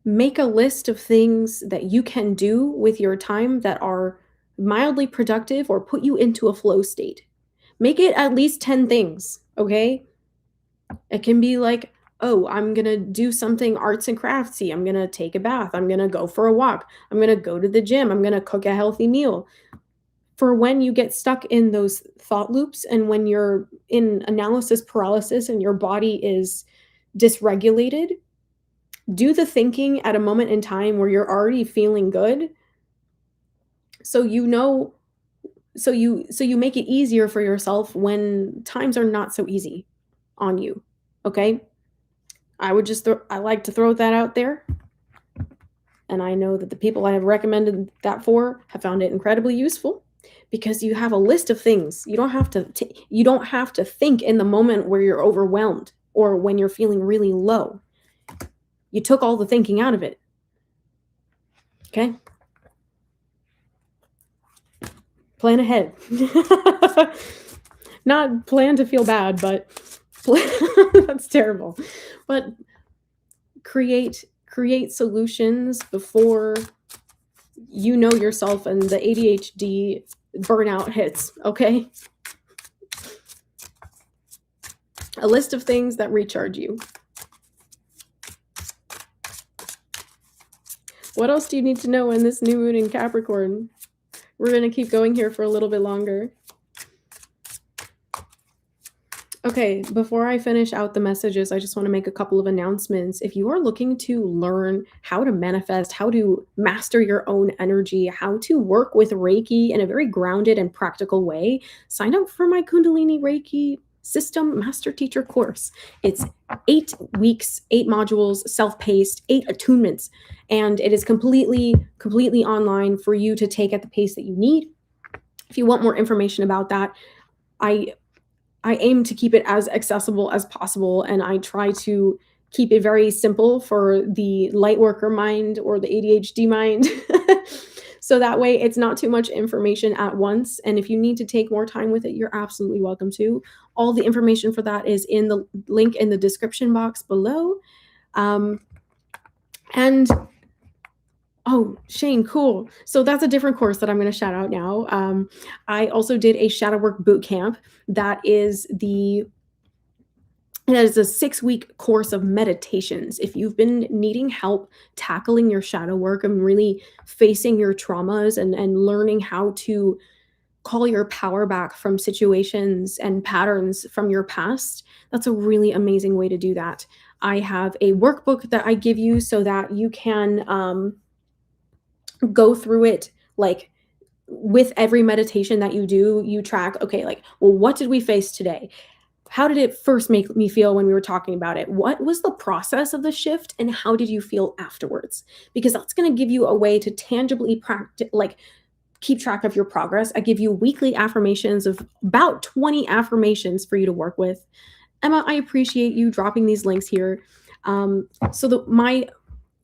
S1: make a list of things that you can do with your time that are mildly productive or put you into a flow state. Make it at least 10 things, okay? It can be like, oh, I'm going to do something arts and craftsy. I'm going to take a bath. I'm going to go for a walk. I'm going to go to the gym. I'm going to cook a healthy meal. For when you get stuck in those thought loops and when you're in analysis paralysis and your body is dysregulated, do the thinking at a moment in time where you're already feeling good. So you make it easier for yourself when times are not so easy on you. Okay? I like to throw that out there. And I know that the people I have recommended that for have found it incredibly useful. Because you have a list of things. You don't have to think in the moment where you're overwhelmed or when you're feeling really low. You took all the thinking out of it. Okay? Plan ahead. Not plan to feel bad, but that's terrible. But create solutions before you know yourself and the ADHD burnout hits, okay? A list of things that recharge you. What else do you need to know in this new moon in Capricorn? We're going to keep going here for a little bit longer. Okay, before I finish out the messages, I just want to make a couple of announcements. If you are looking to learn how to manifest, how to master your own energy, how to work with Reiki in a very grounded and practical way, sign up for my Kundalini Reiki System Master Teacher course. It's 8 weeks, 8 modules, self-paced, 8 attunements, and it is completely online for you to take at the pace that you need. If you want more information about that, I aim to keep it as accessible as possible, and I try to keep it very simple for the light worker mind or the ADHD mind. So that way it's not too much information at once. And if you need to take more time with it, you're absolutely welcome to. All the information for that is in the link in the description box below. And oh, Shane, cool. So that's a different course that I'm going to shout out now. I also did a Shadow Work Bootcamp. That is a 6-week course of meditations. If you've been needing help tackling your shadow work and really facing your traumas and learning how to call your power back from situations and patterns from your past, that's a really amazing way to do that. I have a workbook that I give you so that you can go through it, like, with every meditation that you do, you track, okay, like, well, what did we face today? How did it first make me feel when we were talking about it? What was the process of the shift, and how did you feel afterwards? Because that's going to give you a way to tangibly practice, like, keep track of your progress. I give you weekly affirmations of about 20 affirmations for you to work with. Emma, I appreciate you dropping these links here.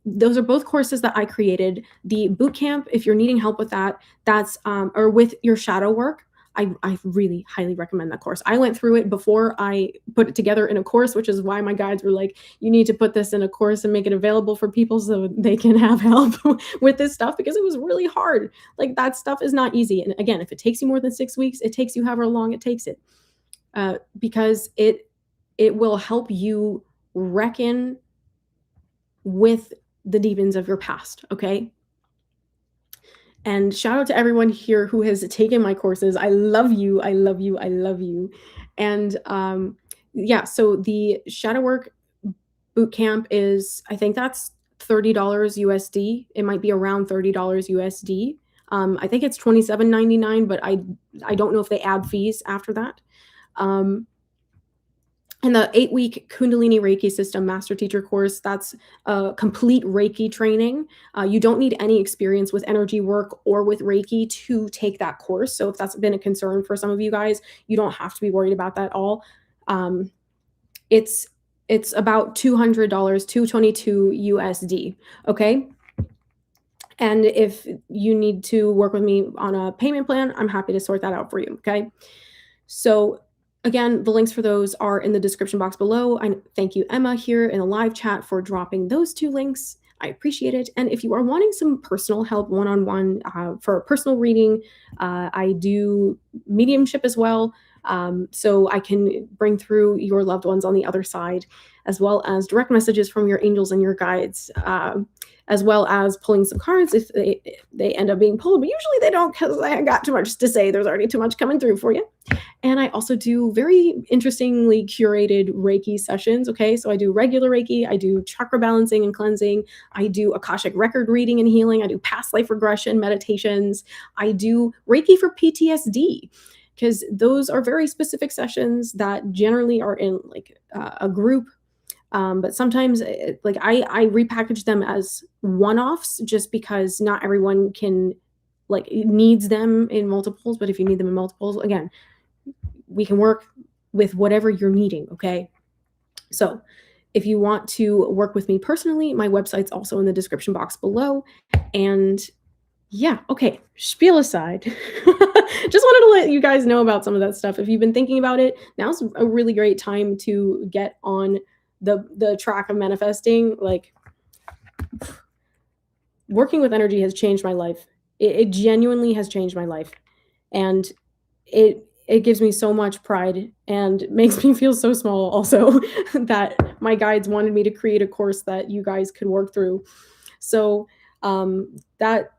S1: Those are both courses that I created. The bootcamp, if you're needing help with that, that's or with your shadow work, I really highly recommend that course. I went through it before I put it together in a course, which is why my guides were like, you need to put this in a course and make it available for people so they can have help with this stuff, because it was really hard. Like, that stuff is not easy. And again, if it takes you more than 6 weeks, it takes you however long it takes it, because it will help you reckon with the demons of your past, okay? And shout out to everyone here who has taken my courses. I love you. I love you. I love you. And yeah, so the Shadow Work Bootcamp is, I think that's $30 USD. It might be around $30 USD. I think it's $27.99, but I don't know if they add fees after that. And the 8-week Kundalini Reiki system master teacher course, that's a complete Reiki training. You don't need any experience with energy work or with Reiki to take that course. So if that's been a concern for some of you guys, you don't have to be worried about that at all. It's about $200, $222 USD. Okay. And if you need to work with me on a payment plan, I'm happy to sort that out for you. Okay. So again, the links for those are in the description box below. I thank you, Emma, here in the live chat for dropping those 2 links. I appreciate it. And if you are wanting some personal help one-on-one for a personal reading, I do mediumship as well. So I can bring through your loved ones on the other side, as well as direct messages from your angels and your guides, as well as pulling some cards if they end up being pulled. But usually they don't, because I got too much to say. There's already too much coming through for you. And I also do very interestingly curated Reiki sessions, okay? So I do regular Reiki, I do chakra balancing and cleansing, I do Akashic record reading and healing, I do past life regression meditations, I do Reiki for PTSD, because those are very specific sessions that generally are in like a group. But sometimes like I repackage them as one-offs just because not everyone needs them in multiples. But if you need them in multiples, again, we can work with whatever you're needing, okay? So if you want to work with me personally, my website's also in the description box below. And yeah, okay, spiel aside. Just wanted to let you guys know about some of that stuff. If you've been thinking about it, now's a really great time to get on the track of manifesting. Like, working with energy has changed my life. It genuinely has changed my life. And it gives me so much pride and makes me feel so small also that my guides wanted me to create a course that you guys could work through. So that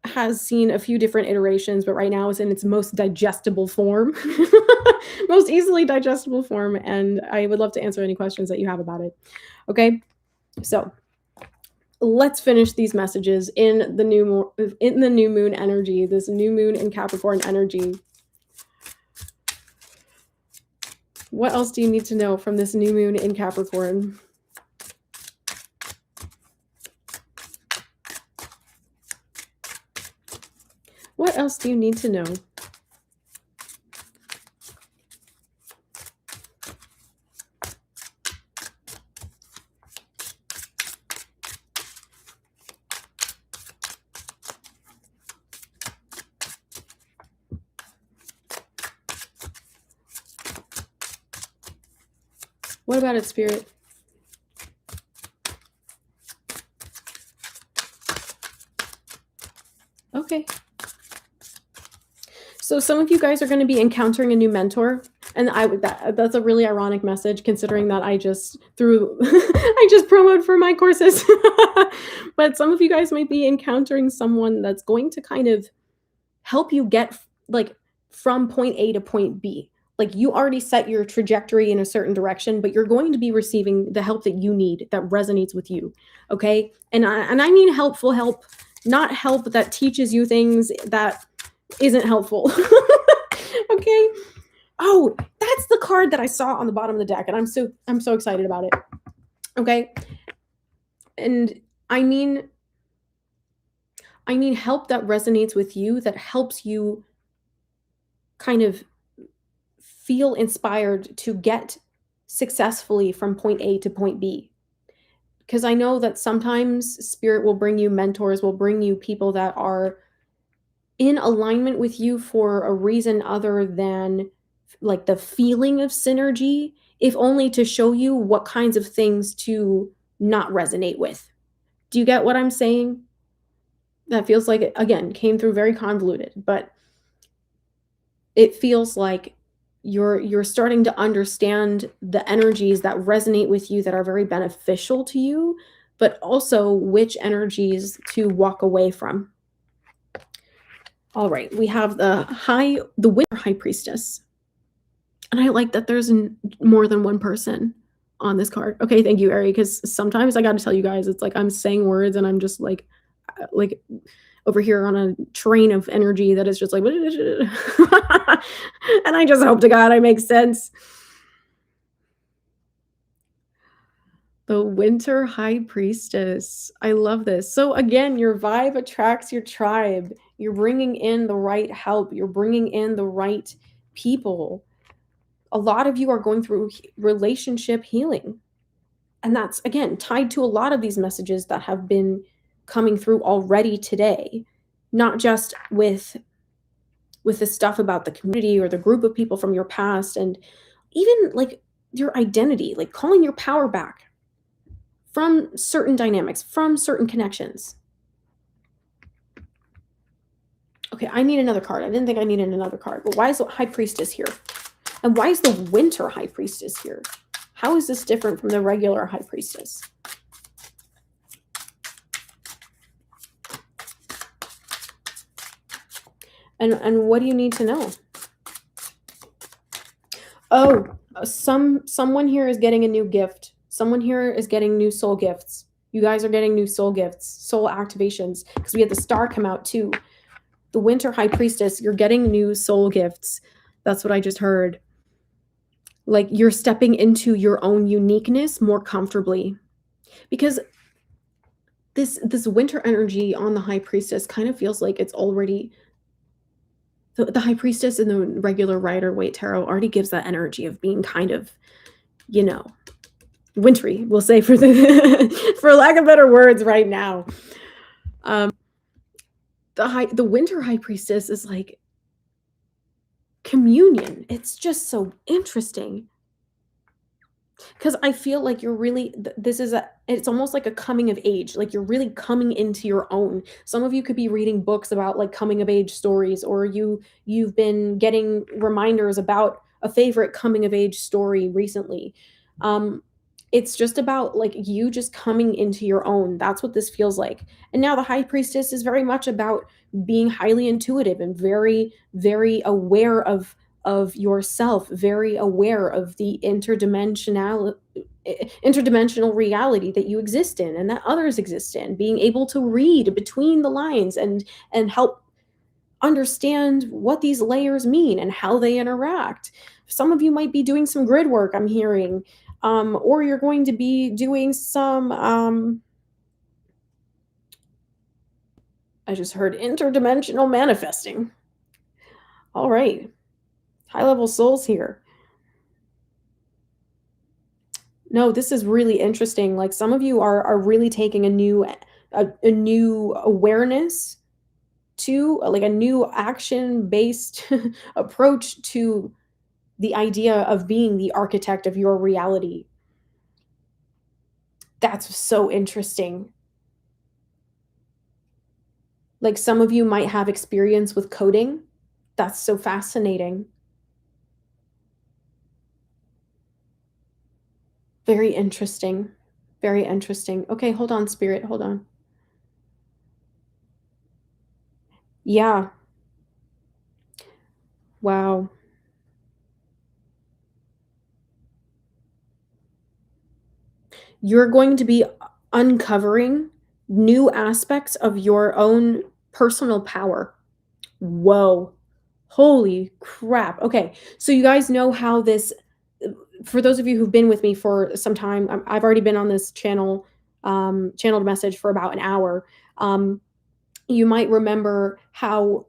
S1: has seen a few different iterations, but right now it's in its most digestible form, most easily digestible form. And I would love to answer any questions that you have about it. Okay, so let's finish these messages in the new moon energy, this new moon in Capricorn energy. What else do you need to know from this new moon in Capricorn? What else do you need to know? What about it, Spirit? Okay. So some of you guys are going to be encountering a new mentor. And that's a really ironic message, considering that I just promoted for my courses. But some of you guys might be encountering someone that's going to kind of help you get, like, from point A to point B. Like, you already set your trajectory in a certain direction, but you're going to be receiving the help that you need, that resonates with you. Okay. And I mean helpful help, not help that teaches you things that isn't helpful. Okay. Oh, that's the card that I saw on the bottom of the deck, and I'm so excited about it. Okay. And I mean help that resonates with you, that helps you kind of feel inspired to get successfully from point A to point B. Because I know that sometimes spirit will bring you mentors, will bring you people that are in alignment with you for a reason other than like the feeling of synergy, if only to show you what kinds of things to not resonate with. Do you get what I'm saying? That feels like it, again, came through very convoluted, but it feels like you're starting to understand the energies that resonate with you, that are very beneficial to you, but also which energies to walk away from. All right, we have the Winter High Priestess. And I like that there's more than one person on this card. Okay, thank you, Ari, because sometimes I got to tell you guys, it's like I'm saying words and I'm just like over here on a train of energy that is just like, and I just hope to God I make sense. The Winter High Priestess. I love this. So again, your vibe attracts your tribe. You're bringing in the right help. You're bringing in the right people. A lot of you are going through relationship healing. And that's, again, tied to a lot of these messages that have been coming through already today, not just with the stuff about the community or the group of people from your past, and even like your identity, like calling your power back from certain dynamics, from certain connections. Okay, I need another card. I didn't think I needed another card, but why is the High Priestess here? And why is the Winter High Priestess here? How is this different from the regular High Priestess? And what do you need to know? Oh, someone here is getting a new gift. Someone here is getting new soul gifts. You guys are getting new soul gifts, soul activations, because we had the star come out too. The Winter High Priestess, you're getting new soul gifts. That's what I just heard. Like, you're stepping into your own uniqueness more comfortably. Because this winter energy on the High Priestess kind of feels like it's already the High Priestess in the regular Rider-Waite tarot already gives that energy of being kind of, wintry, we'll say, for for lack of better words right now. The Winter High Priestess is like communion. It's just so interesting. Because I feel like you're really, it's almost like a coming of age. Like, you're really coming into your own. Some of you could be reading books about like coming of age stories, or you've been getting reminders about a favorite coming of age story recently. It's just about like you just coming into your own. That's what this feels like. And now the High Priestess is very much about being highly intuitive and very, very aware of yourself, very aware of the interdimensional reality that you exist in and that others exist in, being able to read between the lines and help understand what these layers mean and how they interact. Some of you might be doing some grid work, I'm hearing, or you're going to be doing some I just heard interdimensional manifesting. All right. High-level souls here. No, this is really interesting. Like, some of you are really taking a new awareness to, like, a new action-based approach to the idea of being the architect of your reality. That's so interesting. Like, some of you might have experience with coding. That's so fascinating. Very interesting. Very interesting. Okay, hold on, Spirit. Hold on. Yeah. Wow. You're going to be uncovering new aspects of your own personal power. Whoa. Holy crap. Okay. So you guys know how this for those of you who've been with me for some time, I've already been on this channeled message for about an hour. Um, you might remember how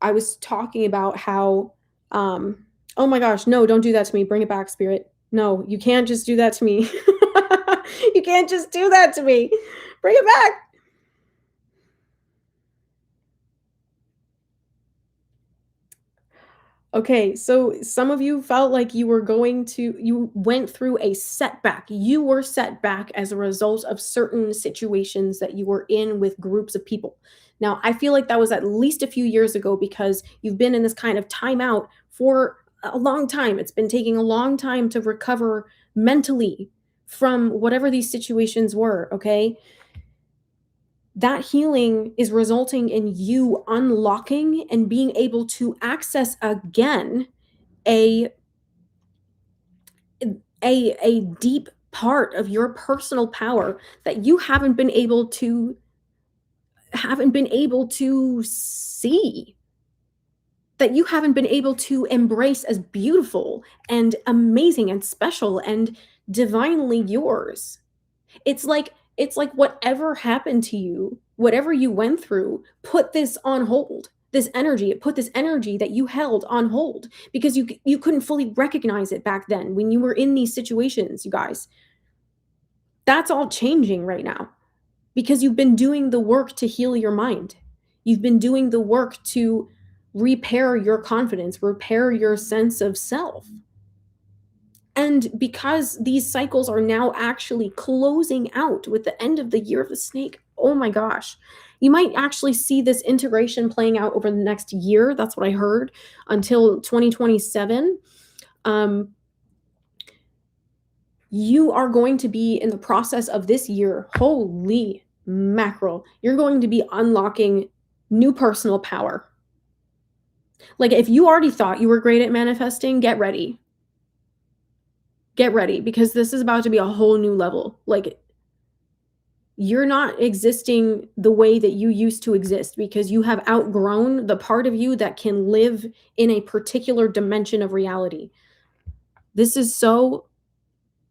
S1: I was talking about how, oh my gosh, no, don't do that to me. Bring it back, spirit. No, you can't just do that to me. You can't just do that to me. Bring it back. Okay, so some of you felt like you went through a setback. You were set back as a result of certain situations that you were in with groups of people. Now, I feel like that was at least a few years ago because you've been in this kind of timeout for a long time. It's been taking a long time to recover mentally from whatever these situations were, okay? That healing is resulting in you unlocking and being able to access again a a deep part of your personal power that you haven't been able to see, that you haven't been able to embrace as beautiful and amazing and special and divinely yours. It's like whatever happened to you, whatever you went through, put this on hold. This energy, it put this energy that you held on hold because you couldn't fully recognize it back then when you were in these situations, you guys. That's all changing right now because you've been doing the work to heal your mind. You've been doing the work to repair your confidence, repair your sense of self. And because these cycles are now actually closing out with the end of the year of the snake, oh my gosh, you might actually see this integration playing out over the next year. That's what I heard until 2027. Um, you are going to be in the process of this year. Holy mackerel. You're going to be unlocking new personal power. Like if you already thought you were great at manifesting, get ready. Get ready because this is about to be a whole new level. Like you're not existing the way that you used to exist because you have outgrown the part of you that can live in a particular dimension of reality. This is so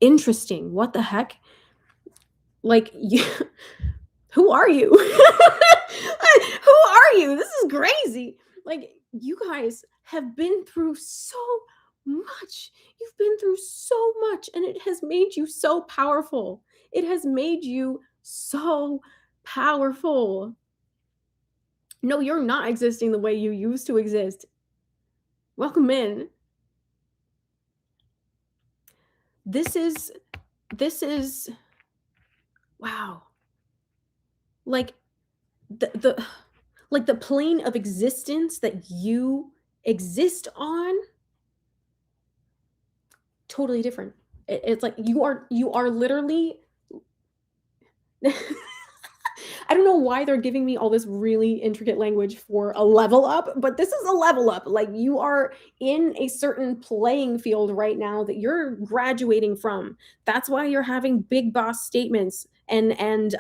S1: interesting. What the heck? Like, you, who are you? Who are you? This is crazy. Like, you guys have been through so much. You've been through so much, and it has made you so powerful. It has made you so powerful. No, you're not existing the way you used to exist. Welcome in. This is, this is, wow. Like, the like the plane of existence that you exist on, totally different. It's like you are literally I don't know why they're giving me all this really intricate language for a level up, but this is a level up. Like you are in a certain playing field right now that you're graduating from. That's why you're having big boss statements and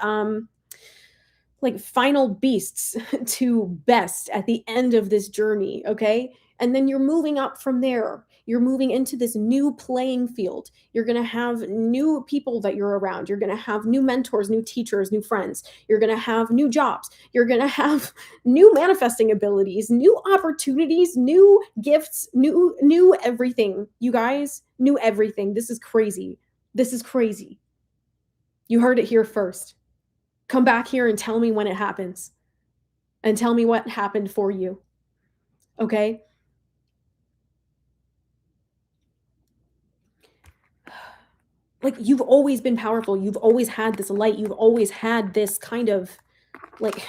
S1: like final beasts to best at the end of this journey, okay? And then you're moving up from there. You're moving into this new playing field. You're going to have new people that you're around. You're going to have new mentors, new teachers, new friends. You're going to have new jobs. You're going to have new manifesting abilities, new opportunities, new gifts, new everything. You guys, new everything. This is crazy. This is crazy. You heard it here first. Come back here and tell me when it happens and tell me what happened for you. Okay? Like you've always been powerful. You've always had this light. You've always had this kind of like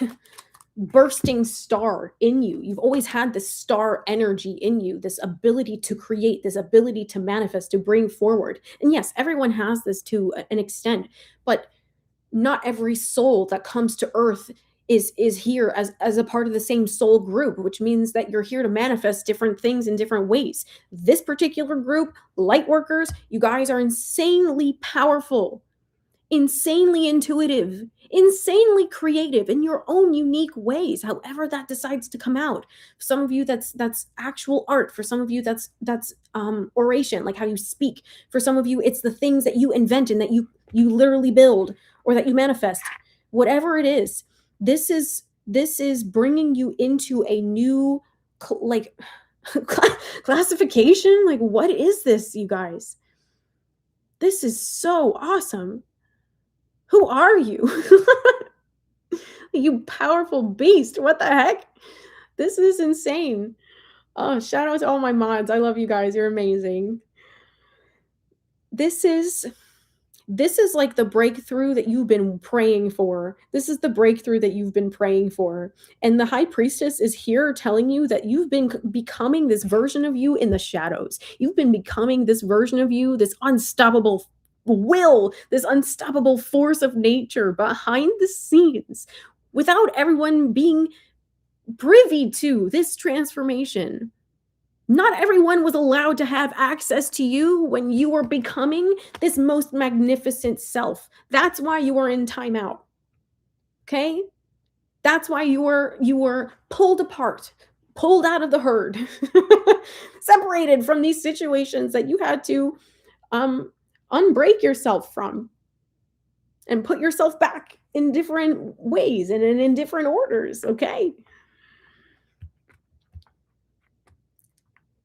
S1: bursting star in you. You've always had this star energy in you, this ability to create, this ability to manifest, to bring forward. And yes, everyone has this to an extent, but not every soul that comes to earth is here as a part of the same soul group, which means that you're here to manifest different things in different ways. This particular group, light workers, you guys are insanely powerful, insanely intuitive, insanely creative in your own unique ways, however that decides to come out. For some of you, that's actual art. For some of you, that's oration, like how you speak. For some of you, it's the things that you invent and that you literally build or that you manifest. Whatever it is, this is bringing you into a new like classification. Like, what is this, you guys? This is so awesome. Who are you? You powerful beast. What the heck? This is insane. Oh, shout out to all my mods. I love you guys. You're amazing. This is like the breakthrough that you've been praying for. This is the breakthrough that you've been praying for. And the high priestess is here telling you that you've been becoming this version of you in the shadows. You've been becoming this version of you, this unstoppable will, this unstoppable force of nature behind the scenes without everyone being privy to this transformation. Not everyone was allowed to have access to you when you were becoming this most magnificent self. That's why you were in timeout. Okay? That's why you were pulled apart, pulled out of the herd, separated from these situations that you had to unbreak yourself from and put yourself back in different ways and in different orders, okay?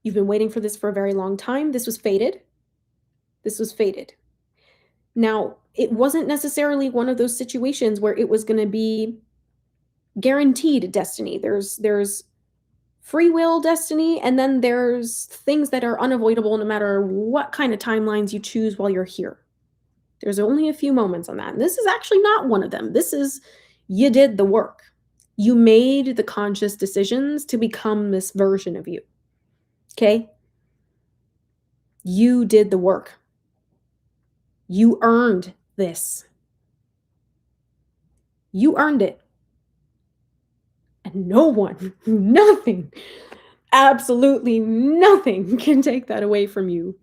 S1: You've been waiting for this for a very long time. This was fated. This was fated. Now, it wasn't necessarily one of those situations where it was going to be guaranteed destiny. There's free will destiny, and then there's things that are unavoidable no matter what kind of timelines you choose while you're here. There's only a few moments on that. And this is actually not one of them. This is, you did the work. You made the conscious decisions to become this version of you. Okay? You did the work. You earned this. You earned it. And no one, nothing, absolutely nothing can take that away from you.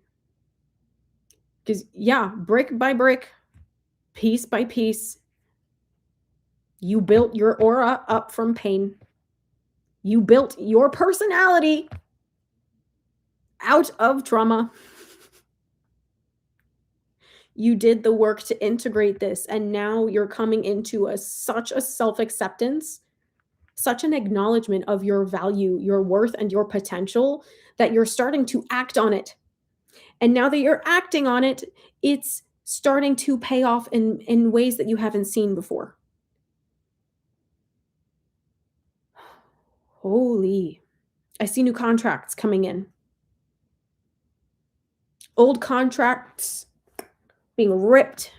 S1: Because, yeah, brick by brick, piece by piece, you built your aura up from pain. You built your personality out of trauma. You did the work to integrate this, and now you're coming into such a self-acceptance, such an acknowledgement of your value, your worth, and your potential that you're starting to act on it. And now that you're acting on it, it's starting to pay off in ways that you haven't seen before. Holy. I see new contracts coming in. Old contracts being ripped,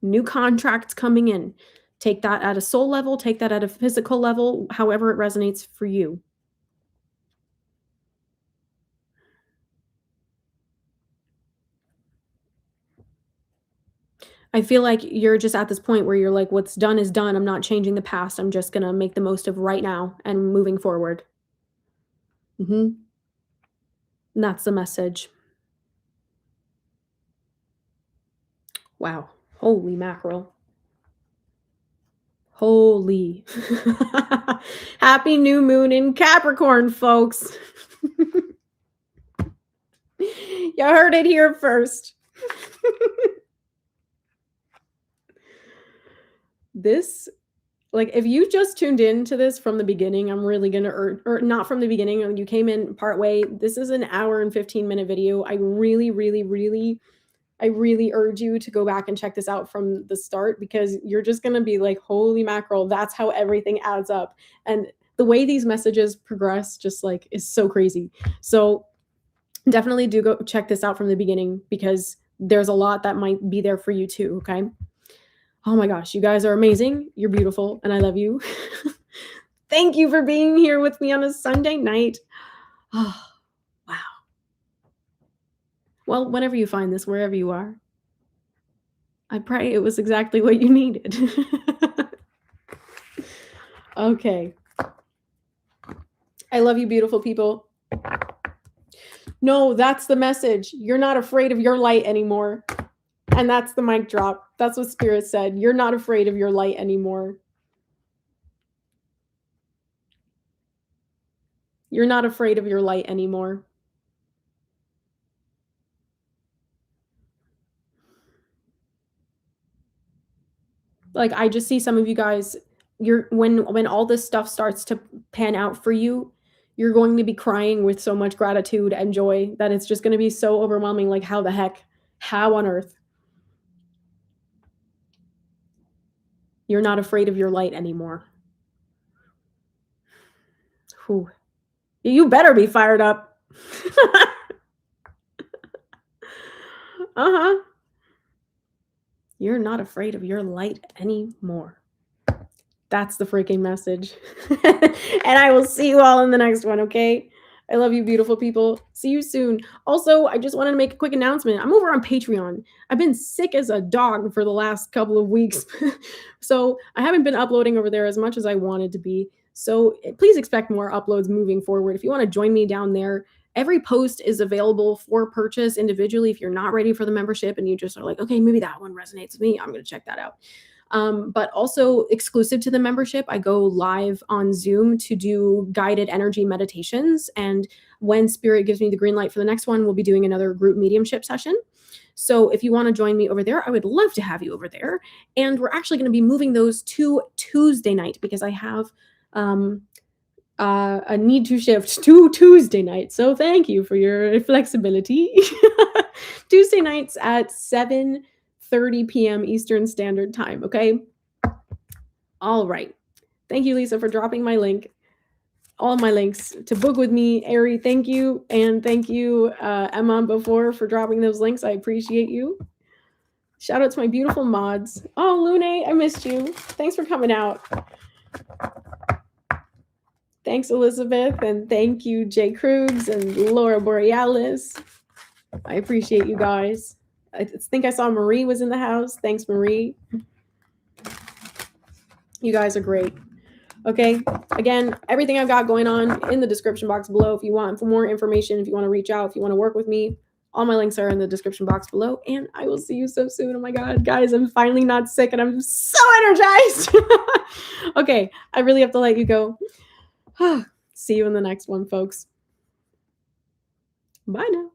S1: new contracts coming in. Take that at a soul level, take that at a physical level, however it resonates for you. I feel like you're just at this point where you're like, what's done is done. I'm not changing the past. I'm just going to make the most of right now and moving forward. And that's the message. Wow. Holy mackerel. Holy. Happy new moon in Capricorn, folks. You heard it here first. This, like, if you just tuned into this from the beginning, I'm really gonna, or not from the beginning, and you came in part way, this is an hour and 15-minute video. I really urge you to go back and check this out from the start, because you're just gonna be like, holy mackerel, that's how everything adds up. And the way these messages progress just like is so crazy. So definitely do go check this out from the beginning, because there's a lot that might be there for you too, okay? Oh my gosh, you guys are amazing. You're beautiful, and I love you. Thank you for being here with me on a Sunday night. Oh, wow. Well, whenever you find this, wherever you are, I pray it was exactly what you needed. Okay. I love you, beautiful people. No, that's the message. You're not afraid of your light anymore. And that's the mic drop. That's what Spirit said. You're not afraid of your light anymore. You're not afraid of your light anymore. Like, I just see some of you guys, when all this stuff starts to pan out for you, you're going to be crying with so much gratitude and joy that it's just going to be so overwhelming. Like, how the heck? How on earth? You're not afraid of your light anymore. Whew. You better be fired up. Uh-huh. You're not afraid of your light anymore. That's the freaking message. And I will see you all in the next one, okay? I love you, beautiful people. See you soon. Also, I just wanted to make a quick announcement. I'm over on Patreon. I've been sick as a dog for the last couple of weeks. So I haven't been uploading over there as much as I wanted to be. So please expect more uploads moving forward. If you want to join me down there, every post is available for purchase individually. If you're not ready for the membership and you just are like, okay, maybe that one resonates with me, I'm going to check that out. But also exclusive to the membership, I go live on Zoom to do guided energy meditations. And when Spirit gives me the green light for the next one, we'll be doing another group mediumship session. So if you want to join me over there, I would love to have you over there. And we're actually going to be moving those to Tuesday night because I have a need to shift to Tuesday night. So thank you for your flexibility. Tuesday nights at 7:30 p.m. Eastern Standard Time, okay? All right. Thank you, Lisa, for dropping my link. All my links to book with me. Ari, thank you. And thank you, Emma, before for dropping those links. I appreciate you. Shout out to my beautiful mods. Oh, Lune, I missed you. Thanks for coming out. Thanks, Elizabeth. And thank you, Jay Krugs and Laura Borealis. I appreciate you guys. I think I saw Marie was in the house. Thanks, Marie. You guys are great. Okay, again, everything I've got going on in the description box below. If you want more information, if you want to reach out, if you want to work with me, all my links are in the description box below. And I will see you so soon. Oh my God, guys, I'm finally not sick and I'm so energized. Okay, I really have to let you go. See you in the next one, folks. Bye now.